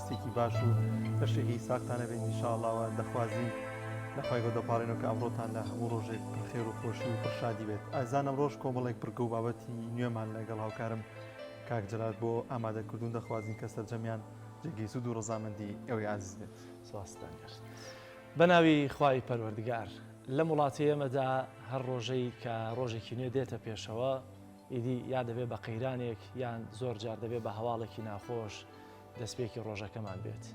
تەندروستێکی باش و بەشێکی ساختانە بێن ئینشاءڵڵاوە دەخوازی لەخوای گەودەپاڕێنەوە کە ئەمڕۆتان لە هەموو ڕۆژێک پرخێر و خۆشی و پرشادی بێت. ئازان ئەمڕۆژ کۆمەڵێک پرگە و بابەتی نوێمان لەگەڵ هاوکارم کاک جەلات بۆ ئامادەکردوون دەخوازین کە سەرجەمیان جێگەی سوود و ڕەزامەندی ئەوەی عازیز بێت. سوپاسدان کرد. بەناوی خوای پەروەردگار لە وڵاتی ئێمەدا هەر ڕۆژەی کە ڕۆژێکی نوێ دێتە پێشەوە ئیدی یا دەبێت بە قەیرانێک یان زۆر جار دەبێت بە هەواڵێکی ناخۆش دەستپێکی ڕۆژەکەمان بێت.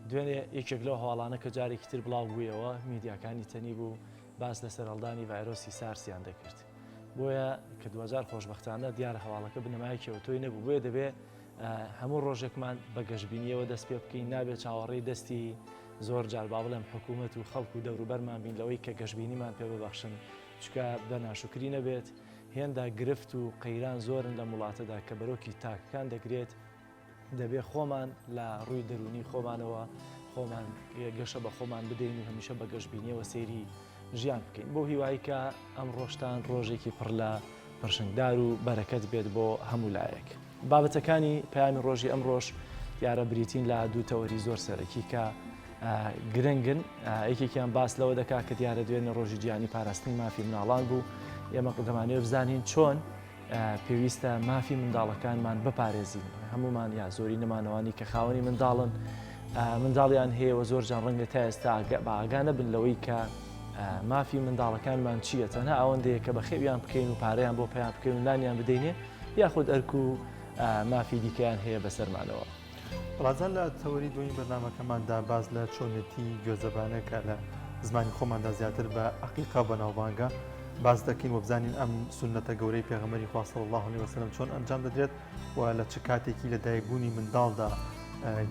دوێنێ یەکێک لەو هەواڵانە کە جارێکی تر بڵاو بوویەوە میدیاکانی تەنی بوو باس لەسەر هەڵدانی ڤایرۆسی سارسیان دەکرد. بۆیە کە 2000 خۆشبەختانە دیارە هەواڵەکە بنەمایەکەوە تۆی نەبوو بۆیە دەبێت هەموو ڕۆژێکمان بە گەشتبینیەوە دەست پێ بکەین نابێت چاوەڕێی دەستی زۆر جار با بڵێم حکوومەت و خەڵک و دەوروبەرمان بین لەوەی کە گەشتبینیمان پێ ببەخشن چکە بە ناشکری نەبێت هێندا گرفت و قەیران زۆرن لە وڵاتەدا کە بەرۆکی تاکەکان دەگرێت دەبێت خۆمان لە ڕووی دەرونی خۆمانەوە خۆمان گەشە بە خۆمان بدەین و هەمیشە بە گەشتبینیەوە سەیری ژیان بکەین بۆ هیوایی کە ئەم ڕۆژتان ڕۆژێکی پڕ لە پرشنگدار و بەرەکەت بێت بۆ هەموو لایەک. بابەتەکانی پەیامی ڕۆژی ئەمڕۆژ دیارە بریتین لە دوو تەوەری زۆر سەرەکی کە گرنگن یەکێکیان باس لەوە دەکات کە دیارە دوێنێ ڕۆژی گیانی پاراستنی مافی مناڵان بوو ئێمە دەمانوێت بزانین چۆن پێویستە مافی منداڵەکانمان بپارێزین هەمومان یا زۆری نەمانەوانی کە خاوەنی منداڵن منداڵیان هەیەوە زۆر جان ڕەنگە تا ئێستا باگانە بن لەوەی کە مافی منداڵەکانمان چییە تەنها ئەوەندەیە کە بە خێویان بکەین و پارەیان بۆ پێیان بکەین و نانیان بدەینێ یاخود ئەرک و مافی دیکەیان هەیە بەسەرمانەوە. ڕازان لە تەوەری دوین بەرنامەکەماندا باز لە چۆنێتی گوێزەبانەکە لە زمانی خۆماندا زیاتر بە عەقیقا بەناوبانگە باز دەکەین و بزانین ئەم سونەتە گەورەی پێغەمبەری خوا صلی الله علیه وسلم چۆن ئەنجام دەدرێت و لە چ کاتێکی لە دایکبوونی منداڵدا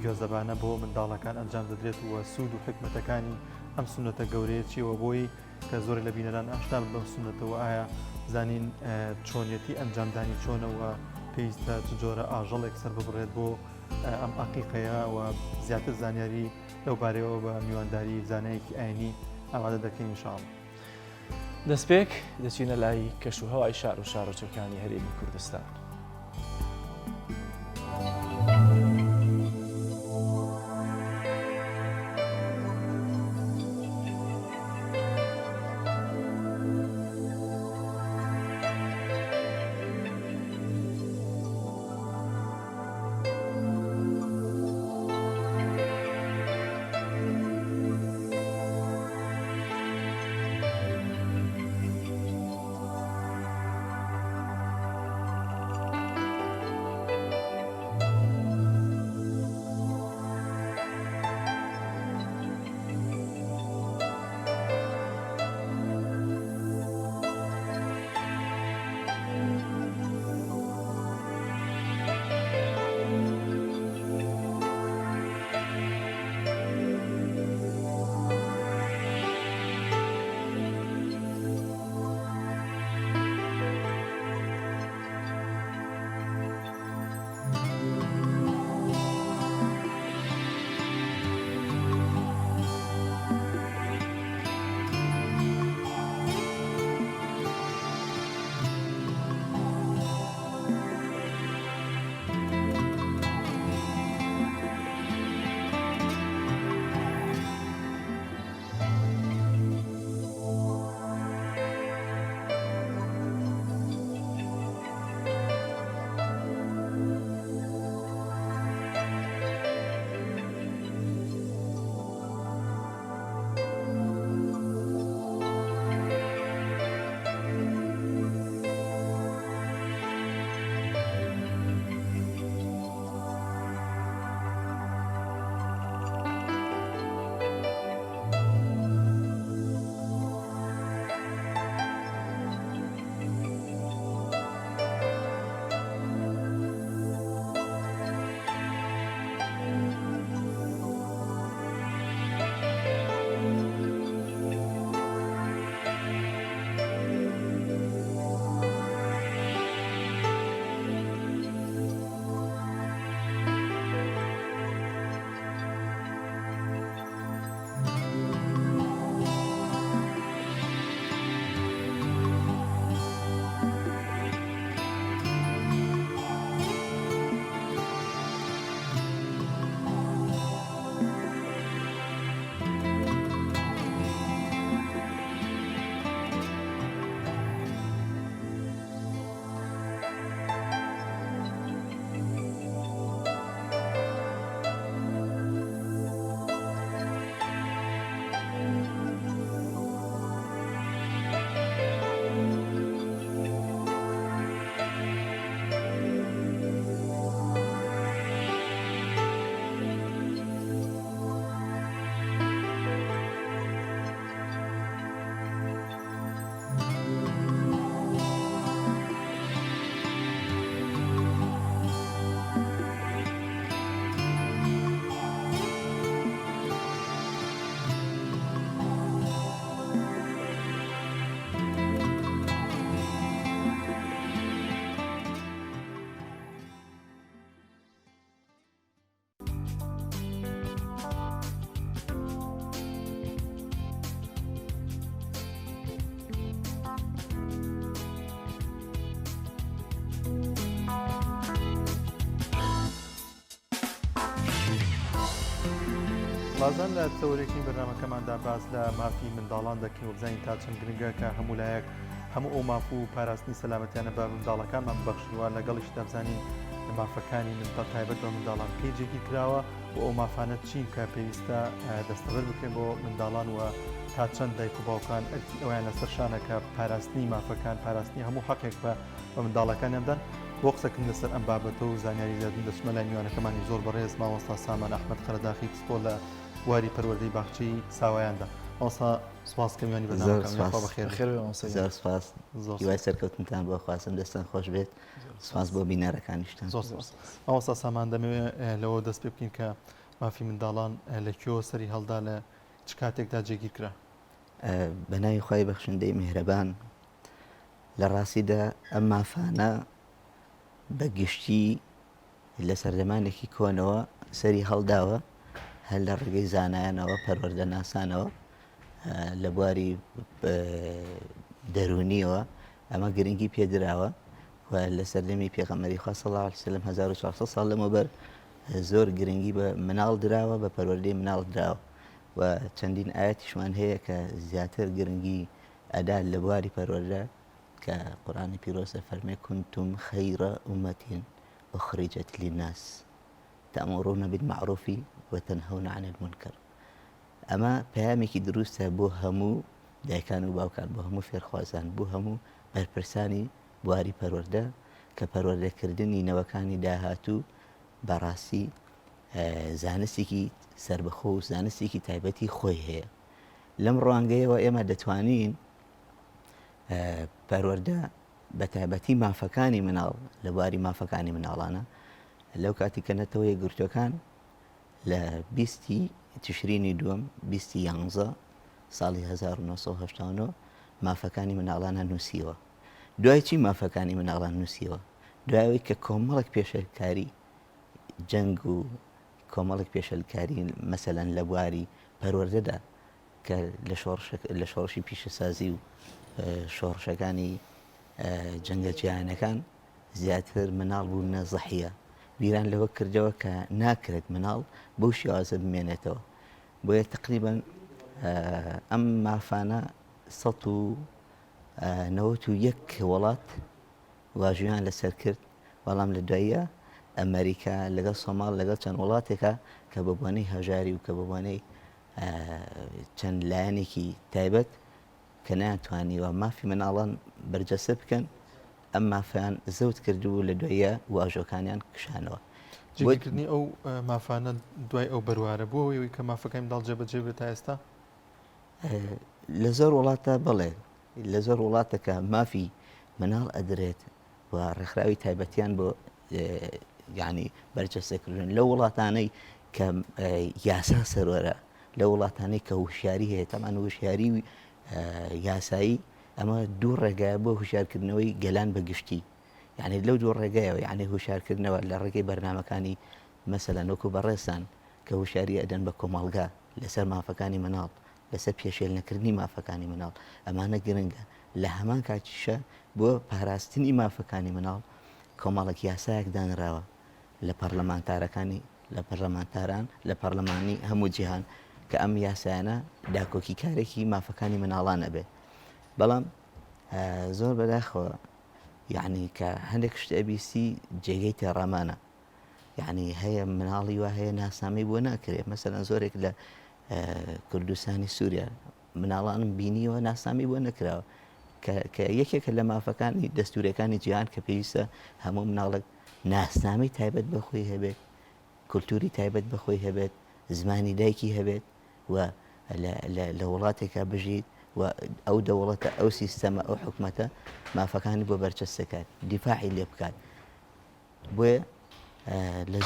گوێزەبانە بۆ منداڵەکان ئەنجام دەدرێت و سوود و حکمەتەکانی ئەم سونەتە گەورەیە چیەوە بۆی کە زۆر لە بینەران ئاشنا بن بەم سونەتەوە ئایا زانین چۆنیەتی ئەنجامدانی چۆنەوە پێویستە چ جۆرە ئاژەڵێک سەر ببڕێت بۆ ئەم عەقیقەیە و زیاتر زانیاری لەو بارەوە بە میوانداری زانایەکی ئاینی ئامادە دەکەین ئینشاءڵڵا. دەستپێک دەچینە لای کەشوهەوای شار و شارۆچەکانی هەرێمی کوردستان. بازان لە تەورێکی بەرنامەکەماندا باز لە مافی منداڵان دەکەین و بزانین تا چەند گرنگە کە هەموو لایەک هەموو ئەو ماف و پاراستنی سەلامەتیانە بە منداڵەکانمان ببەخشنەوە لەگەڵیشدا بزانین مافەکانی منتە تایبەت بە منداڵان کەی جێگیر کراوە و ئەو مافانە چین کە پێویستە دەستەبەر بکەین بۆ منداڵان و تا چەند دایک و باوکان ئەویان لەسەرشانە کە پاراستنی مافەکان پاراستنی هەموو حەقێک بە منداڵەکانیاندان بۆ قسەکردن لەسەر ئەم بابەتە و زانیاری زیادن دەچمە لای میوانەکەمانی زۆر بەڕێز مامۆستا سامان ئەحمەد خەرەداخی کسپۆ لە واری پەروەردەی باخچەی ساوایاندا ئەوسا سوپاس کە میوانی بەرنامەکەمان زۆر سپاس هیوای سەرکەوتنتان بۆ خواستم دەستان خۆش بێت سپاس بۆ بینەرەکانیشتان زۆر ئەوسا سامان دەمەوێت لەوە دەست پێ بکەین کە مافی منداڵان لەکوێوە سەری هەڵدا لە چ کاتێکدا جێگیر کرا بەناوی خۆی بەخشندەی میهرەبان لە ڕاستیدا ئەم مافانە بە گشتی لە سەردەمانێکی کۆنەوە سەری هەڵداوە هەر لە ڕێگەی زانایانەوە پەروەردە ناسانەوە لە بواری دەرونیەوە ئەمە گرنگی پێدراوە و لە سەردەمی پێغەمبەری خوا صلی الله علیه و سلم 1400 ساڵ لەمەوبەر زۆر گرنگی بە مناڵ دراوە بە پەروەردەی مناڵ دراوە و چەندین ئاەتیشمان هەیە کە زیاتر گرنگی ئەدا لە بواری پەروەردە کە قورئانی پیرۆزە فەرمێ كنتم خير أمة أخرجت للناس تأمرون بالمعروف وتنهون عن المنكر ئەمە پەیامێکی دروستە بۆ هەموو دایکان و باوکان بۆ هەموو فێرخوازان بۆ هەموو بەرپرسانی بواری پەروەردە کە پەروەردەکردنی نەوەکانی داهاتوو بەڕاستی زانستێکی سربەخۆ و زانستێکی تایبەتی خۆی هەیە لەم ڕوانگەیەوە ئێمە دەتوانین پەروەردە بە تایبەتی مافەکانی مناڵ لە بواری مافەکانی مناڵانە لەو کاتی کە نەتەوەی گرتوەکان لە 20 تشرینی دووەم 2011 ساڵی 1970 مافەکانی مناڵانە نووسیوە دوای چی مافەکانی مناڵان نووسیوە دوایەوەی کە کۆمەڵێک پێشەلکاری جەنگ و کۆمەڵێک پێشەلکاری مەسەلەن لە بواری پەروەردەدا کە لە شۆڕشی پیشەسازی و شۆڕشەکانی جەنگە جیهانەکان زیاتر مناڵ بوونە زەحیە بیران لەوە کردەوە کە ناکرێت مناڵ بەو شێوازە بمێنێتەوە بۆیە تقریبا ئەم مافانە 191 وڵات واژویان لەسەر کرد بەڵام لە دواییە ئەمریکا لەگەڵ سۆماڵ لەگەڵ چەند وڵاتێکە کە بە بۆنەی هەژاری و کە بە بۆنەی چەند لایەنێکی تایبەت کە ناتوانیوە مافی مناڵان بەرجەسە بکەن ئەم مافیان زەوت کردبوو لە دواییە واژۆکانیان کشانەوە جێگیرکردنی ئەو مافانە دوای ئەو بەروارە بۆ ئەوەی کە مافەکەی منداڵ جێبەجێ بێت تا ئێستا لە زۆر وڵاتە بڵێ لە زۆر وڵاتە کە مافی مناڵ ئەدرێت و ڕێکخراوی تایبەتیان بۆ یعنی بەرجەسەکردن لە وڵاتانەی کە یاسا سەرۆرە لە وڵاتانەی کە وشیاری هەیە تەمان وشیاری یاسایی ئەمە دوو ڕێگایە بۆ هوشیارکردنەوەی گەلان بەگشتی یعنی لەو دوو ڕێگایەوە یعنی هوشیارکردنەوە لە ڕێگەی بەرنمەکانی مەسەلەن وەکو بەڕێستان کە هوشیاری ئەدەن بە کۆمەڵگا لەسەر مافەکانی مناڵ لەسەر پێشێلنەکردنی مافەکانی مناڵ ئەمانە گرنگە لە هەمان کاتیشە بۆ پاراستنی مافەکانی مناڵ کۆمەڵێک یاسایەک دانراوە لە پەرلەمانتارەکانی لە پەرلەمانتاران لە پەرلەمانی هەموو جیهان کە ئەم یاسایانە داکۆکی کارێکی مافەکانی مناڵانە بێ بەڵام زۆر بەداخەوە یعنی کە هەندێک شتە ئەبیسی جێگەی تێڕامانە یعنی هەیە مناڵی وا هەیە ناسنامەی بۆ ناکرێت مەسەلەن زۆرێک لە کوردستانی سووریا مناڵانم بینیەوە ناسنامی بۆ نەکراوە کە یەکێکە لە مافەکانی دەستورەکانی جیهان کە پێویستە هەموو مناڵک ناسنامەی تایبەت بەخۆی هەبێت کولتوری تایبەت بەخۆی هەبێت زمانی دایکی هەبێت و لە وڵاتێکا بژیت و ئەو دەوڵەتە ئەو سیستەمە ئەو حکومەتە مافەکانی بۆ بەرچەستەکات دیفاعی لێ بکات بۆیە لە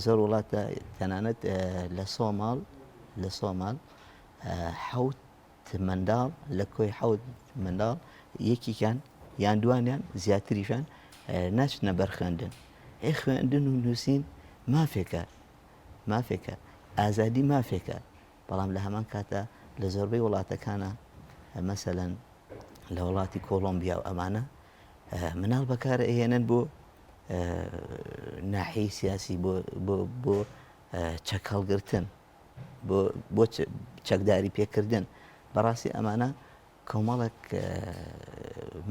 زۆر وڵاتە تەنانەت لە سۆماڵ حەوت منداڵ لە کۆی حەوت منداڵ یەکیان یان دوانیان زیاتریشان ناچنە بەر خوێندن خوێندن و نووسین مافێکە ئازادی مافێکە بەڵام لە هەمان کاتە لە زۆربەی وڵاتەکانە مەسەلەن لە وڵاتی کۆلۆمبیا و ئەمانە مناڵ بەکارە ئەهێنن بۆ ناحیەی سیاسی بۆ چەکەڵگرتن بۆ چەکداری پێکردن بەڕاستی ئەمانە کۆمەڵک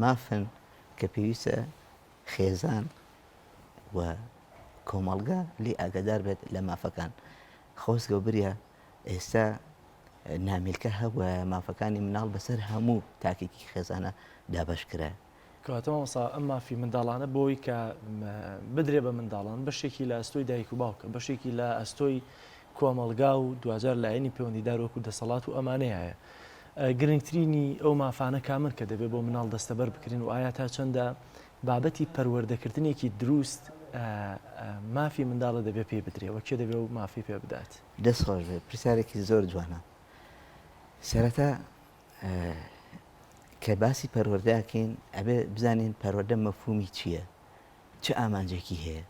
مافن کە پێویستە خێزان و کۆمەڵگە لی ئاگدار بێت لە مافەکان خۆزگە بریە ئێستا نامیلکە هەبووە مافەکانی مناڵ بەسەر هەموو تاکێکی خێزانە دابشکرا کەواتەوە ئەم مافی منداڵانە بۆی کە بدرێ بە منداڵان بەشێکی لە ئەستۆی دایک و باوکە بەشێکی لە ئەستۆی کۆمەلگا و دوجار لایەنی پەیوەندیدار وەکو دەسەڵات و ئەمانەیە هەیە گرنگترینی ئەو مافانە کامن کە دەبێت بۆ مناڵ دەستەبەر بکرین و ئایا تا چەندە بابەتی پەروەردەکردنێکی دروست مافی منداڵە دەبێت پێ بدرێەوە کێ دەبێت و مافی پێ بدات دەست خۆش بێ پرسیارێکی زۆر جوانە سەرەتا کە باسی پەروەردەکەین ئەبێ بزانین پەروەردە مەفهومی چییە چه ئامانجێکی هەیە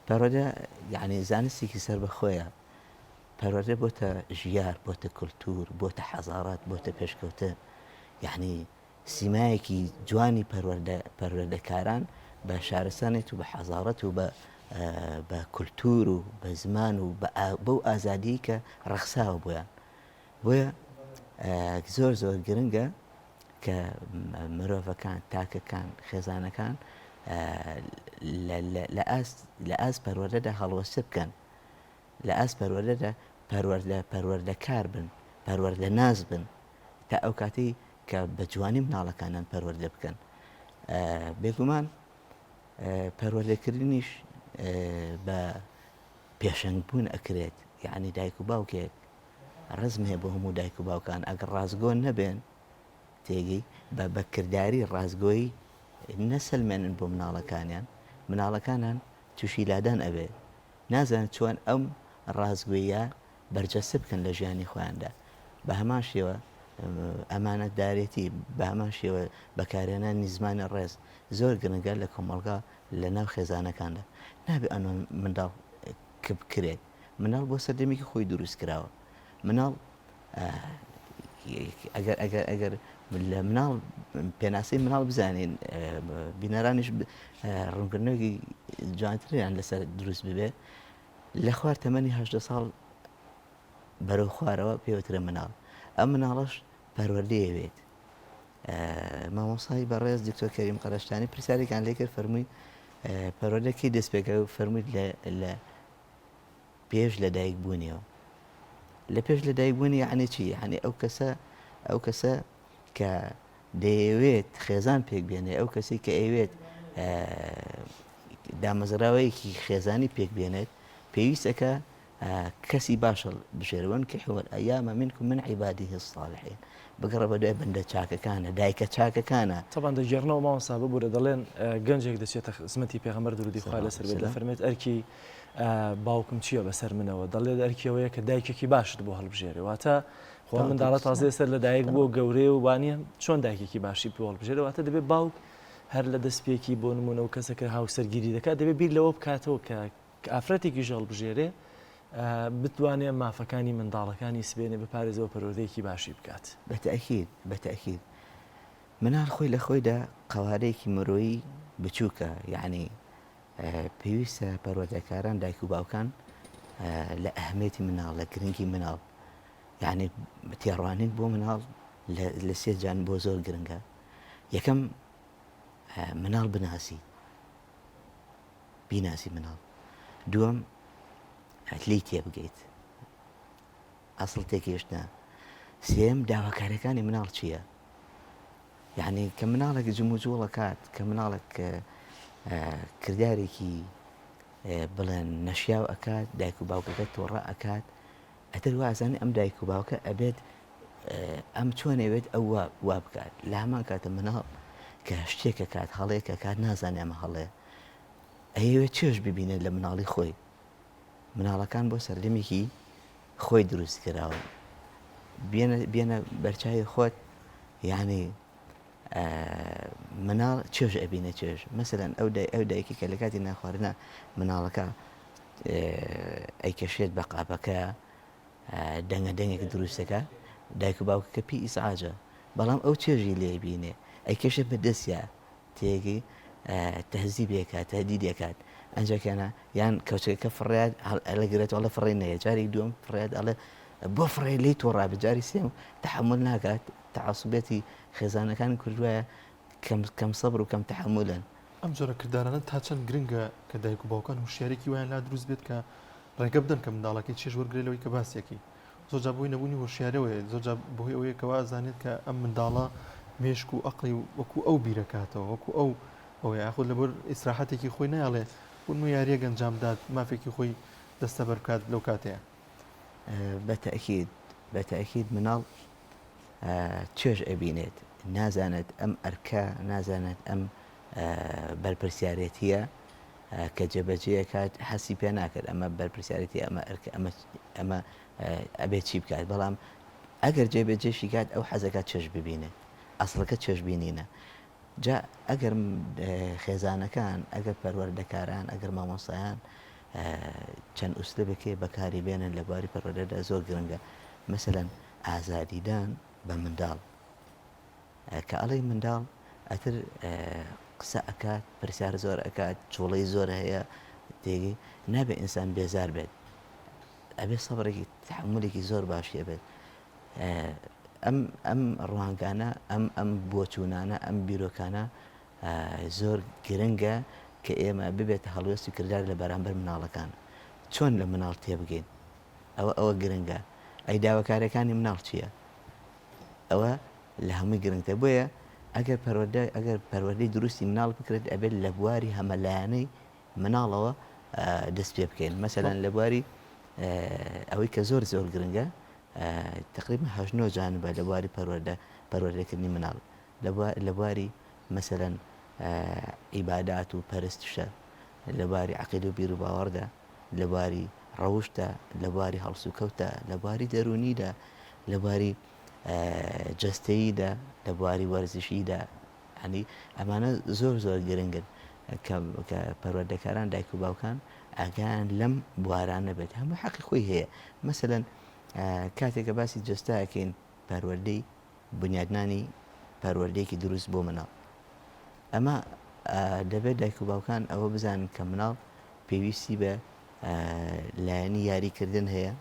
پەروەردە یعنی زانستێکی سەر بەخۆیە پەروەردە بۆتە ژیار بۆتە کولتور بۆتە حەزارات بۆتە پێشکەوتە یعنی سیمایەکی جوانی پەروەردەکاران بە شارستانێت و بە حەزارەت و بە کولتور و بە زمان و بەو ئازادی کە ڕەخساوە بۆیە زۆر زۆر گرنگە کە مرۆڤەکان تاکەکان خێزانەکان لە ئاست پەروەردەدا هەڵوەستە بکەن لە ئاست پەروەردەدا پەروەردەکار بن پەروەردە ناز بن تا ئەو کاتی کە بە جوانی مناڵەکانان پەروەردە بکەن بێگومان پەروەردەکردنیش بە پێشەنگبوون ئەکرێت یعنی دایک و باوکێک ڕزم هەیە بۆ هەموو دایک و باوکان ئەگەر ڕازگۆ نەبێن تێگەی بە بەکردداری ڕازگۆیی نەسەلمێنن بۆ مناڵەکانیان تووشی لادان ئەبێ نازانن چۆن ئەم ڕازگویە بەرجەستە بکەن لە ژیانی خۆیاندا بە هەمان شێوە ئەمانەتدارێتی بە هەمان شێوە بەکارهێنانی زمانی ڕێز زۆر گرنگە لە کۆمەڵگا لە ناو خێزانەکاندا نابێ ئەنۆ منداڵ بکرێت مناڵ بۆ سەردەمێکی خۆی دروست کراوە مناڵ ئەگەر لە مناڵ پێناسی مناڵ بزانین بینەرانیش ڕوونکردنەوەی جوانتریان لەسەر دروست ببێ لە خوار تەمەنی 18 ساڵ بەرەو خوارەوە پێوترە مناڵ ئەم مناڵەش پەروەردەیەوێت مامۆسای بەڕێز دکتۆر کەریم قەرەشتانی پرسیارێکیان لێ کرد فەرمووی پەروەردەکەی دەست پێکەوە فەرموویت لە پێش لە دایک بوونیەوە لە پێش لە دایک بوونی یعنی چی یعنی ئەو کەسە کە دەیەوێت خێزان پێک بێنێ ئەو کەسی کە ئەوێت دامەزراوەیەکی خێزانی پێک بێنێت پێویستەکە کەسی باشە بژێرەوەن کە حوەل ئەیامە منکم من عیبادیه الصالحین بگەڕە بە دوای بەندە چاکەکانە دایکە چاکەکانە طبعا دەگەڕنەوە ماوەسا ببوورە دەڵێن گەنجێک دەچێتە خزمەتی پێغەمبەر درودی خوا لەسەر بێت دەفەرمێت ئەرکی باوکم چییە بەسەر منەوە دەڵێت ئەرکیەوەیە کە دایکێکی باشت بۆ هەڵبژێرێ واتە خۆ منداڵە تازێ سەر لە دایک بۆ گەورەیە و وانە چۆن دایکێکی باشی پێ هەڵبژێرە واتە دەبێت باوک هەر لە دەستپێکی بۆ نمونە و کەسەکە هاوسەرگیری دەکات دەبێت بیر لەوە بکاتەوە کە ئافرەتێکی هەڵبژێرێ بتوانێت مافەکانی منداڵەکانی سبێنێ بپارێزەوە پەروەردەیەکی باشی بکات بەتەکید مناڵ خۆی لە خۆیدا قەوارەیەکی مرۆیی بچووکە یعنی پێویستە پەروەردەکاران دایک و باوکان لە ئەهمێتی مناڵ لە گرنگی مناڵ یعنی تێڕوانین بۆ مناڵ لە سێ جان بۆ زۆر گرنگە یەکەم مناڵ بیناسی مناڵ دووەم لی تێ بگەیت ئەسڵ تێکێشتە سێم داواکاریەکانی مناڵ چییە یعنی کە مناڵێک جموجوڵە کات کە مناڵێک کردارێکی بڵێن نەشیاو ئەکات دایک و باوکەکە تۆڕە ئەکات ئەتر وازانێ ئەم دایک و باوکە ئەبێت ئەم چۆنەوێت ئەو وا بکات لە هەمان کاتە مناڵ کە شتێکە کات هەڵەیەکە کات نازانێ ئەمە هەڵەیە ئەیەوێت چێش ببینێت لە مناڵی خۆی مناڵەکان بۆ سەردەمێکی خۆی دروست کراوە بێنە بەرچاوی خۆت یعنی مناڵ چێژ ئەبینە چێژ مەسەلەن ئەو دایکی کە لە کاتی ناخواردنە مناڵەکە ئەیکەشێت بە قاپەکە دەنگێک دروستەکە دایک و باوکەکە پێی ئیسعاجە بەڵام ئەو چێژی لێ بینێ ئەیکەشێت بە دەستیا تێگەی تەهزیبێکات تهدیدێکات ئەنجەکەە یان کەوچەکە فڕات ئەلە گرێت ئەڵە فڕێ نەیە جاری دووەم فڕات ئەڵە بۆ فڕێ لی تۆڕا بجاری سێم تحمل ناکات تعسوبێتی خێزانەکان کوردوایە کەم سەبر و کەم تحملن. ئەم جۆرە کردارانە تا چەند گرنگە کە دایک و باوکان وشیارێکی وایان لا دروست بێت کە ڕێگە بدەن کە منداڵەکەی چێژ وەرگێلەوەی کە باسیەکەی زۆرجا بۆی نەبوونی وشیارەوەی زۆرجا بۆی ئەوەیە کەوا ئەزانێت کە ئەم منداڵە مێشک و ئەقلی وەکو ئەو بیرەکاتەوە وەکو ئەو ئەوەیە یاخود لەبەر ئیسراحەتێکی خۆی نایڵێ بوون و یاریە گەنجامدات مافێکی خۆی دەستە بەرکات لەو کاتەیە. بەتەکید مناڵ چێژ ئەبینێت نازانێت ئەم ئەرکە نازانێت ئەم بەرپرسیارەتیە کە جێبەجێ کات حەسی پێ ناکرد ئەمە بەرپرسیارەتی ئەمە ئەبێت چی بکات بەڵام ئەگەر جێبەجێشی کات ئەو حەزەکە چێژ ببینێت ئەسڵەکە چێژ بینینە جا ئەگەر خێزانەکان ئەگەر پەروەردەکاران ئەگەر مامۆسایان چەند ئوسلوبێکی بەکاری بێنن لە بواری پەروەردەدا زۆر گرنگە مەسەلەن ئازادیدان بە منداڵ کە ئەڵەی منداڵ ئەتر قسە ئەکات پرسیار زۆر ئەکات جوڵەی زۆر هەیە تێگەی نابێ ئینسان بێزار بێت ئەبێ سەبرێکی تحملێکی زۆر باشیە بێت ئەم ڕوانگانە ئەم بۆچوونانە ئەم بیرۆکانە زۆر گرنگە کە ئێمە ببێتە هەڵوێستی کردار لە بەرامبەر مناڵەکان چۆن لە مناڵ تێبگەین ئەوە گرنگە ئەی داواکارەکانی مناڵ چییە ئەوە لە هەمووی گرنگتە بۆیە ئەگەر پەروەردەی دروستی مناڵ بکرێت ئەبێت لە بواری هەمەلایەنەی مناڵەوە دەست پێ بکەین مەسەلەن لە بواری ئەوەی کە زۆر گرنگە تقریبا 8 جانبە لە بواری پەروەردەکردنی مناڵ لە بواری مەسەلەن عیبادات و پەرستشە لە بواری عەقیدە و بیر و باوەڕدا لە بواری ڕەوشتە لە بواری هەڵسوکەوتە لە بواری دەرونیدا لە بواری جەستەییدا لە بواری وەرزشیدا هەنی ئەمانە زۆر گرنگن کە پەروەردەکاران دایک و باوکان ئاگیان لەم بوارانە بێت هەموو حەقی خۆی هەیە مەسەلەن کاتێککە باسی جەستاکەین پەروەردەی بنیادنانی پەروەردەیەکی دروست بۆ مناڵ ئەمە دەبێت دایک و باوکان ئەوە بزانن کە مناڵ پێویستی بە لایەنی یاریکردن هەیە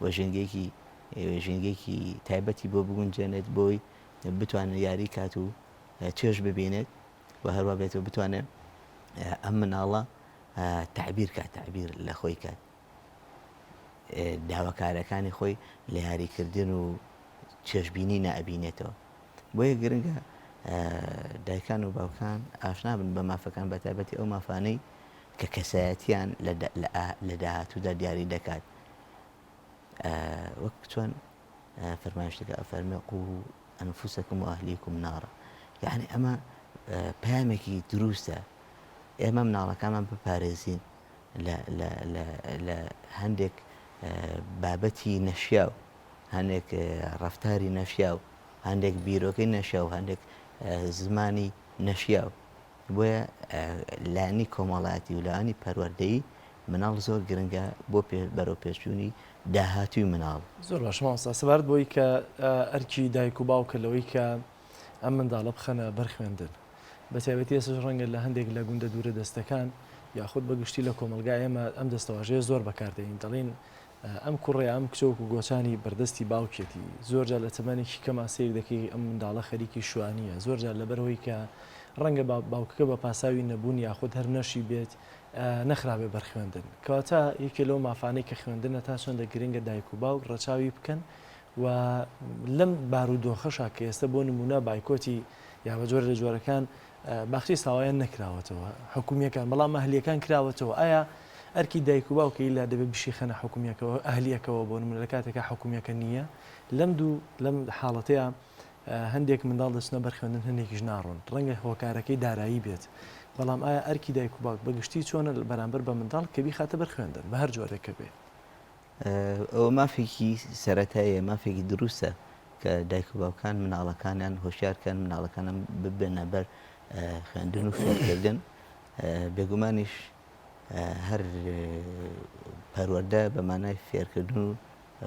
وە ژنگێکی تایبەتی بۆ بگونجێنێت بۆی بتوانێت یاری کات و چێژ ببینێت و هەروە بێتەوە بتوانێت ئەم مناڵە تعبیر لە خۆی کات داواکارەکانی خۆی لە یاریکردن و چێژبینی نەئەبینێتەوە بۆیە گرنگە دایکان و باوکان ئاشنا بن بە مافەکان بە تایبەتی ئەو مافانەی کە کەسایەتیان لە داهاتوودا دیاری دەکات وەک چۆن فەرمایشتەکە ئەفەرمێ قوو ئەنفوسەکم و ئەهلیکم نارە یعنی ئەمە پامێکی دروستە ئێمە مناڵەکانمان بپارێزین لە هەندێک بابەتی نەشیاو هەندێک ڕەفتاری نەشیاو هەندێک بیرۆکەی نەشیاو هەندێک زمانی نەشیاو بۆیە لانی کۆمەڵایەتی و لانی پەروەردەیی مناڵ زۆر گرنگە بۆ بەرەو پێشچوونی داهاتووی مناڵ زۆر باش مامۆستا سەبارەت بۆی کە ئەرکی دایک و باوکە لەوەی کە ئەم منداڵە بخەنە بەرخوێندن بە تایبەتی ئێستاش ڕەنگە لە هەندێک لە گوندە دوورە دەستەکان یاخود بەگشتی لە کۆمەلگای ئێمە ئەم دەستەواژەیە زۆر بەکاردێنین دەڵێن ئەم کوڕێ ئەم کچۆک و گۆچانی بەردەستی باوکێتی زۆرجار لە تەمەنێکی کەما سیر دەکەی ئەم منداڵە خەریکی شوانیە زۆرجار لەبەرەوەی کە ڕەنگە باوکەکە بە پاساوی نەبوون یاخود هەر نەشی بێت نەخرابێ بەرخوێندن کەواتە یەکێ لەو مافانەی کە خوێندنە تا چۆندە گرنگە دایک و باوک ڕەچاوی بکەن و لەم بارودۆخەشا کە ئێستا بۆ نمونە بایکۆتی یا بە جۆرە لە جۆرەکان باختی ساوایان نەکراوەتەوە حکومیەکان بەڵام ئەهلیەکان کراوەتەوە ئایا ئەرکی دایک و باوکە ئیلا دەبێت بشیخەنە حکومیەکەەوە ئەهلیەکەەوە بۆ نمونە لە کاتێکە حکومیەکە نییە لەم حاڵەتەیە هەندێک منداڵ دەچنە بەرخوێندن هەندێکیش ناڕۆن ڕەنگە هۆکارەکەی دارایی بێت بەڵام ئایا ئەرکی دایک و باوک بەگشتی چۆنە بەرامبەر بە منداڵ کە بیخاتە بەرخوێندن بە هەر جۆرێکە بێ ئەوە مافێکی سەرەتاییە مافێکی دروستە کە دایک و باوکان مناڵەکانیان هۆشیارکەن مناڵەکانم ببێنە بەر خوێندن و فێرکردن بێگومانیش هەر پەروەردە بەمانای فێرکردن و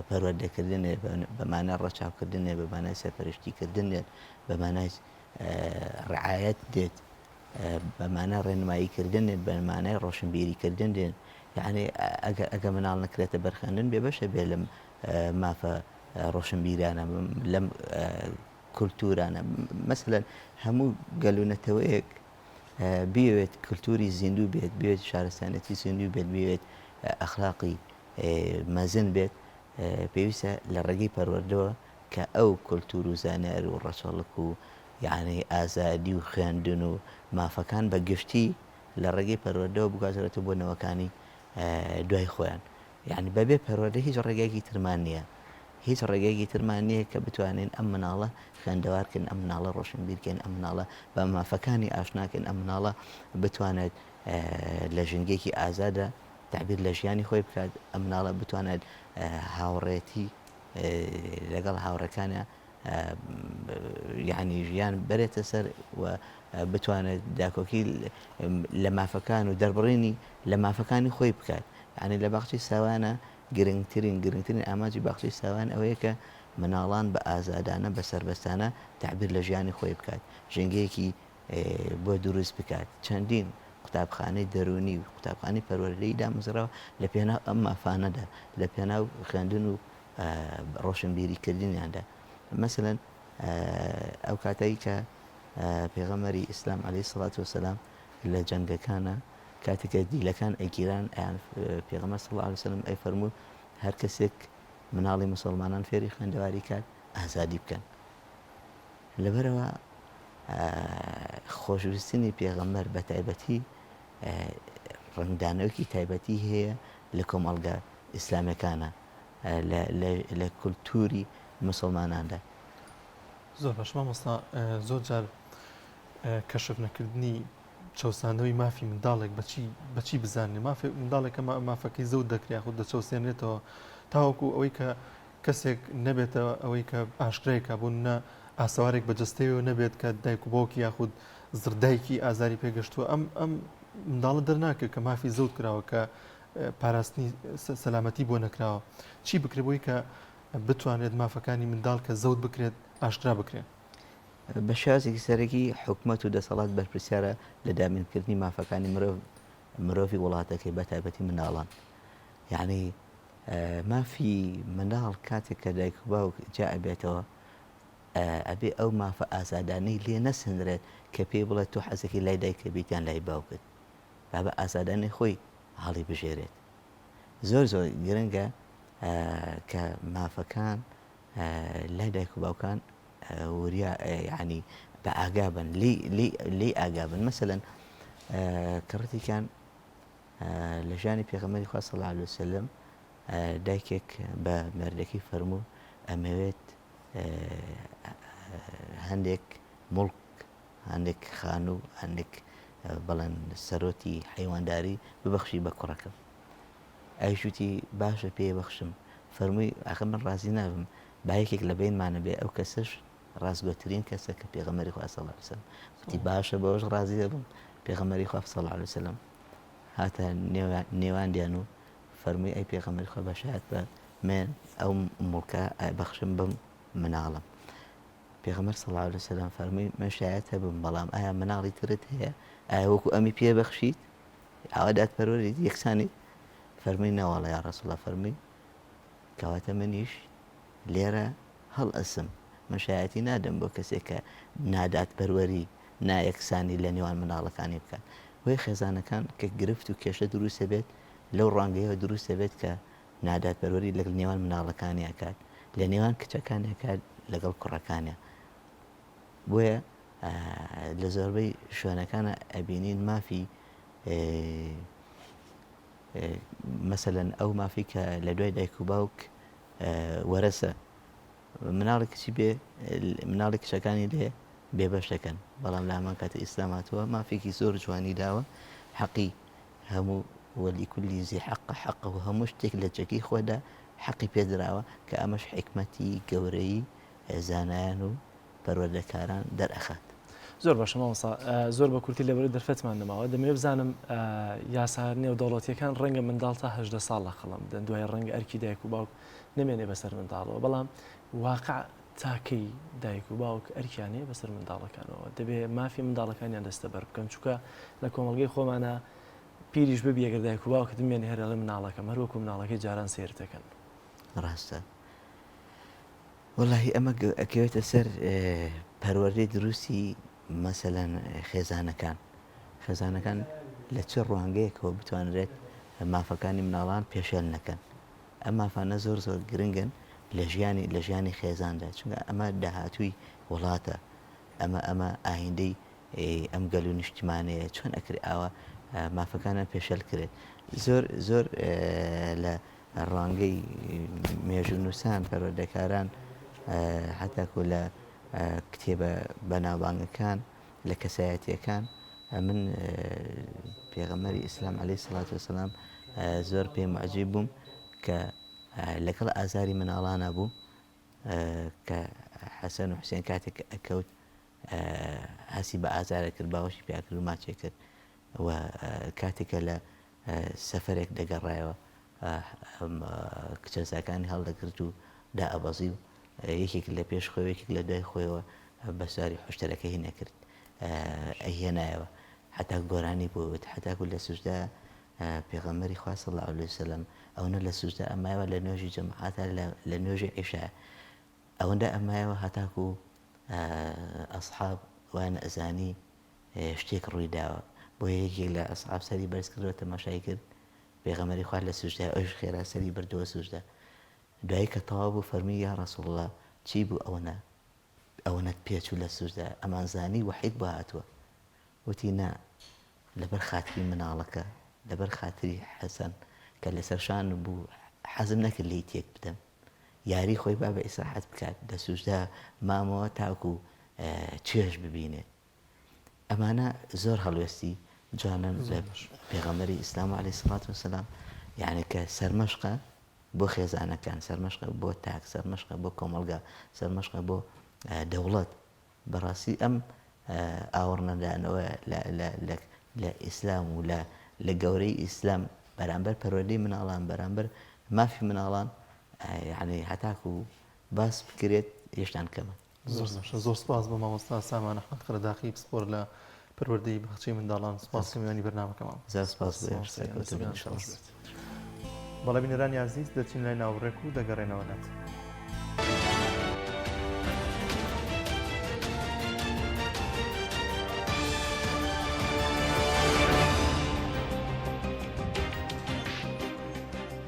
پەروەردەکردنێ بەمانای ڕەچاوکردنێ بەمانای سەرپەرشتیکردنێت بەمانای ڕعایەت دێت بەمانە ڕێنماییکردن بەمانای ڕۆشنبیریکردن دێن یعنی ئەگە مناڵ نەکرێتە بەرخێنن بێ بەشە بێ لەم مافە ڕۆشنبیرانە لەم کولتورانە مەسەلەن هەموو گەلوونەتەوەیەک بێت کولتوری زیندوو بێت بێت شارستانەتی زیندوو بێت بێت ئەخلاقی مەزن بێت پێویستە لە ڕێگەی پەروەردەوە کە ئەو کولتور و زانیار و ڕەچەڵک و یعنی ئازادی و خوێندن و مافەکان بە گشتی لە ڕێگەی پەروەردەوە بگازرێتە بۆ نەوەکانی دوای خۆیان یعنی بەبێ پەروەردە هیچ ڕێگایەکی ترمان نییە هیچ ڕێگەیەکی ترمان نییە کە بتوانین ئەم مناڵە خوێندەوارکن ئەم مناڵە ڕۆشنبیرکەین ئەم مناڵە بە مافەکانی ئاشناکەن ئەم مناڵە بتوانێت لە ژنگێکی ئازادە تعبیر لە ژیانی خۆی بکات ئەم مناڵە بتوانێت هاوڕێتی لەگەڵ هاوڕەکانە یعنی ژیان بەرێتە سەر و بتوانێت داکۆکی لە مافەکان و دەربڕینی لە مافەکانی خۆی بکات یعنی لە باخچی ساوانە گرنگترین ئاماجی باخچی ساوان ئەوەیە کە مناڵان بە ئازادانە بە سربەستانە تعبیر لە ژیانی خۆی بکات ژنگەیەکی بۆ دروست بکات چەندین قوتابخانەی دەرونی و قوتابخانەی پەروەردەیی دامەزراوە لە پێناو ئەم مافانەدا لە پێناو خوێندن و ڕۆشنبیریکردنیاندا مەسەلەن ئەو کاتایی کە پێغەمبەری ئیسلام عەلەیهی سەڵات وەسەلام لە جەنگەکانە کاتێکە دیلەکان ئەگیران پێغەمبەر صلی الله علیه وسلم ئەیفەرموو هەر کەسێک مناڵی مسلمانان فێری خوێندەواری کات ئازادی بکەن لەبەرەوە خۆشویستنی پێغەمبەر بە تایبەتی ڕنگدانەوەکی تایبەتی هەیە لە کۆمەڵگە ئیسلامەکانە لە کولتوری مسلماناندا زۆر باش مامۆستا زۆر جار کەشف نەکردنی چەسانەوەی مافی منداڵێک بەچی بزانێ منداڵێکە مافەکەی زەوت دەکریا خود دەچەوسێنێتەوە تاوەکو ئەوەی کە کەسێک نەبێتەوە ئەوەی کە ئاشکرایکە بوون نە ئاسەوارێک بەجستەوە نەبێت کە دایک و باوکی یاخود زردایکی ئازاری پێگەشتووە ئەم منداڵە دەرناکرد کە مافی زەوت کراوە کە پاراستنی سەلامەتی بۆ نەکراوە چی بکرێ بۆی کە بتوانێت مافەکانی منداڵ کە زەوت بکرێت ئاشکرا بکرێت بە شازێکی سەرەکی حکوومەت و دەسەڵات بەرپرسیارە لە دامینکردنی مافەکانی مرۆڤی وڵاتەکەی بە تایبەتی مناڵان یعنی مافی مناڵ کاتێک کە دایک و باوک جا ئەبێتەوە ئەبێ ئەو مافە ئازادانەی لێ نەسەندرێت کە پێی بڵێت تۆ حەزێکی لای دایکە بیتیان لای باوکت با بە ئازادانەی خۆی هەڵی بژێرێت زۆر گرنگە کە مافەکان لای دایک و باوکان وریا یعنی بە ئاگابن لی ئاگابن مەسەلەن کڕەتێکیان لە ژیانی پێغەمبەری خوا صلی الله علیه وسلم دایکێک بە مێردەکەی فەرموو ئەمەوێت هەندێک مڵک هەندێک خان و هەندێک بەڵێن سەرۆتی حیوانداری ببەخشی بە کوڕەکەم ئەیشوتی باشە پێ بەخشم فەرمووی ئاخە من ڕازی نابم با یەکێک لە بینمانە بێ ئەو کەسەش ڕازگۆترین کەسە کە پێغەمبەری خوا صلی الله علیه وسلم وتی باشە بەوەش ڕازی دەبم پێغەمبەری خوا صلی الله علیه وسلم هاتە نێواندیان و فەرمووی ئەی پێغەمبەری خوا بەشایەت بە من ئەو مڵکە بەخشم بم مناڵم پێغەمبەر صلی الله علیه وسلم فەرمووی من شایەت هەبم بەڵام ئایا مناڵی ترت هەیە ئایا وەکو ئەمی پێ بەخشیت ئاوا دادپەروەریت یەکسانی فەرمووی نەوەڵە یا ڕەسوڵ الله فەرمووی کەواتە منیش لێرە هەڵ ئەسم مەشایەتی نادەم بۆ کەسێک کە نادات پەروەری نایەکسانی لە نێوان مناڵەکانی بکات وی خێزانەکان کە گرفت و کێشە دروستە بێت لەو ڕانگەیەوە دروستە بێت کە نادات پەروەری لەگەڵ نێوان مناڵەکانی ئەکات لە نێوان کچەکانی ئەکات لەگەڵ کوڕەکانیە بۆیە لە زۆربەی شوێنەکانە ئەبینین مافی مەسەلەن ئەو مافی کە لە دوای دایک و باوک وەرەسە مناڵی کچی بێ مناڵی کچەکانی لێ بێبەش دەکەن بەڵام لە هەمان کاتە ئیسلام هاتووە مافێکی زۆر جوانی داوە حەقی هەموو وەلیکولی ذی حەقە و هەموو شتێک لە جێگەی خۆدا حەقی پێدراوە کە ئەمەش حکمەتی گەورەی زانایان و پەروەردەکاران دەرئەخات زۆر باشە مامۆستا زۆر بە کورتی لەبەرەوەی دەرفەتمان نەماوە دەمەوێت بزانم یاسا نێودەوڵەتیەکان ڕەنگە منداڵ تا 18 ساڵ لە خەڵم بدەن دوای ڕەنگە ئەرکی دایک و باوک نمێنێ بەسەر منداڵەوە بەڵام واقع تاکەی دایک و باوک ئەرکیانەیە بەسەر منداڵەکانەوە دەبێت مافی منداڵەکانیان دەستە بەر بکەن چونکە لە کۆمەڵگەی خۆمانە پیریش ببی ئەگەر دایک و باوکت بمێنێ هەر لە مناڵەکەم هەروەکو مناڵەکەی جاران سێر دەکەن. ڕاستە وەڵاهی ئەمە ئەکەوێتە سەر پەروەردەی دروستی مەسەلەن خێزانەکان لە چه ڕوانگەیەکەوە بتوانرێت مافەکانی مناڵان پێشێل نەکەن. ئەم مافانە زۆر زۆر گرنگن لە ژیانی خێزاندا چونکە ئەمە داهاتووی وڵاتە ئەمە ئاهیندەی ئەم گەل و نیشتیمانەیە چۆن ئەکری ئاوە مافەکانە پێشێل کرێت. زۆر لە ڕوانگەی مێژونووسان پەروەردەکاران حتاکو لە کتێبە بەناوبانگەکان لە کەسایەتیەکان من پێغەمبەری ئیسلام عەلەیهی سەڵات وەسەلام زۆر پێم عەجیب بووم کە لەگەڵ ئازاری مناڵانە بوو کە حەسەن و حوسێن کاتێک ئەکەوت هەسی بە ئازارە کرد باوەشی پیاکرد و ماچێ کرد و کاتێکە لە سەفەرێک دەگەڕایەوە کچەزاکانی هەڵدەگرت و دائەبەزی و یەکێک لە پێش خۆی یەکێک لە دوای خۆیەوە بەسواری حوشتەرەکە هی نەکرد ئەهێنایەوە حتا گۆرانی بووت حتاکو لە سوژدا پێغەمبەری خوا صلی الله علیه وسلم ئەوەنە لە سوژدا ئەمایەوە لە نوێژی جەماعەتە لە نوێژی عیشا ئەوەندە ئەمایەوە هەتاکو ئەسحاب وان ئەزانی شتێک ڕووی داوە بۆ یەکێک لە ئەسحاب سەری بەرز کردەوە تەماشای کرد پێغەمبەری خوا لە سوژدا ئەوش خێرا سەری بردەوە سوژدا دوایی کە تەواو بوو فەرمی یا ڕەسوڵ الله چی بوو ئەوەنەت پێچوو لە سوژدا ئەمان زانی وحید بۆ هاتووە وتی نا لەبەر خاتری مناڵەکە لەبەر خاتری حەسەن کە لەسەر شان بوو حەزم نەکرد لی تێک بدەم یاری خۆی با بە ئیسراحەت بکات لە سوژدا مامەوە تاکو چێژ ببینێت ئەمانە زۆر هەڵوێستی جوانن لە پێغەمبەری ئیسلام عەلەیهی سەڵات وەسەلام یعنی کە سەرمەشقە بۆ خێزانەکان سەرمەشقە بۆ تاک سەرمەشقە بۆ کۆمەڵگا سەرمەشقە بۆ دەوڵەت بەڕاستی ئەم ئاوەڕنەدانەوە لە ئیسلام و لە گەورەی ئیسلام بەرامبەر پەروەردەی مناڵان بەرامبەر مافی مناڵان یعنی هەتاکو باس بکرێت هێشتان کەمە. زۆر سپاس بۆ مامۆستا سامان ئەحمەد خەرداخی پسپۆر لە پەروەردەی بەخچەی منداڵان سپاس کەمیوانی بەرنامەکەمان زۆر سپاس بۆ بەڵێ بینەرانی عەزیز دەچین لای ناوڕێک و دەگەڕێنەوە نات.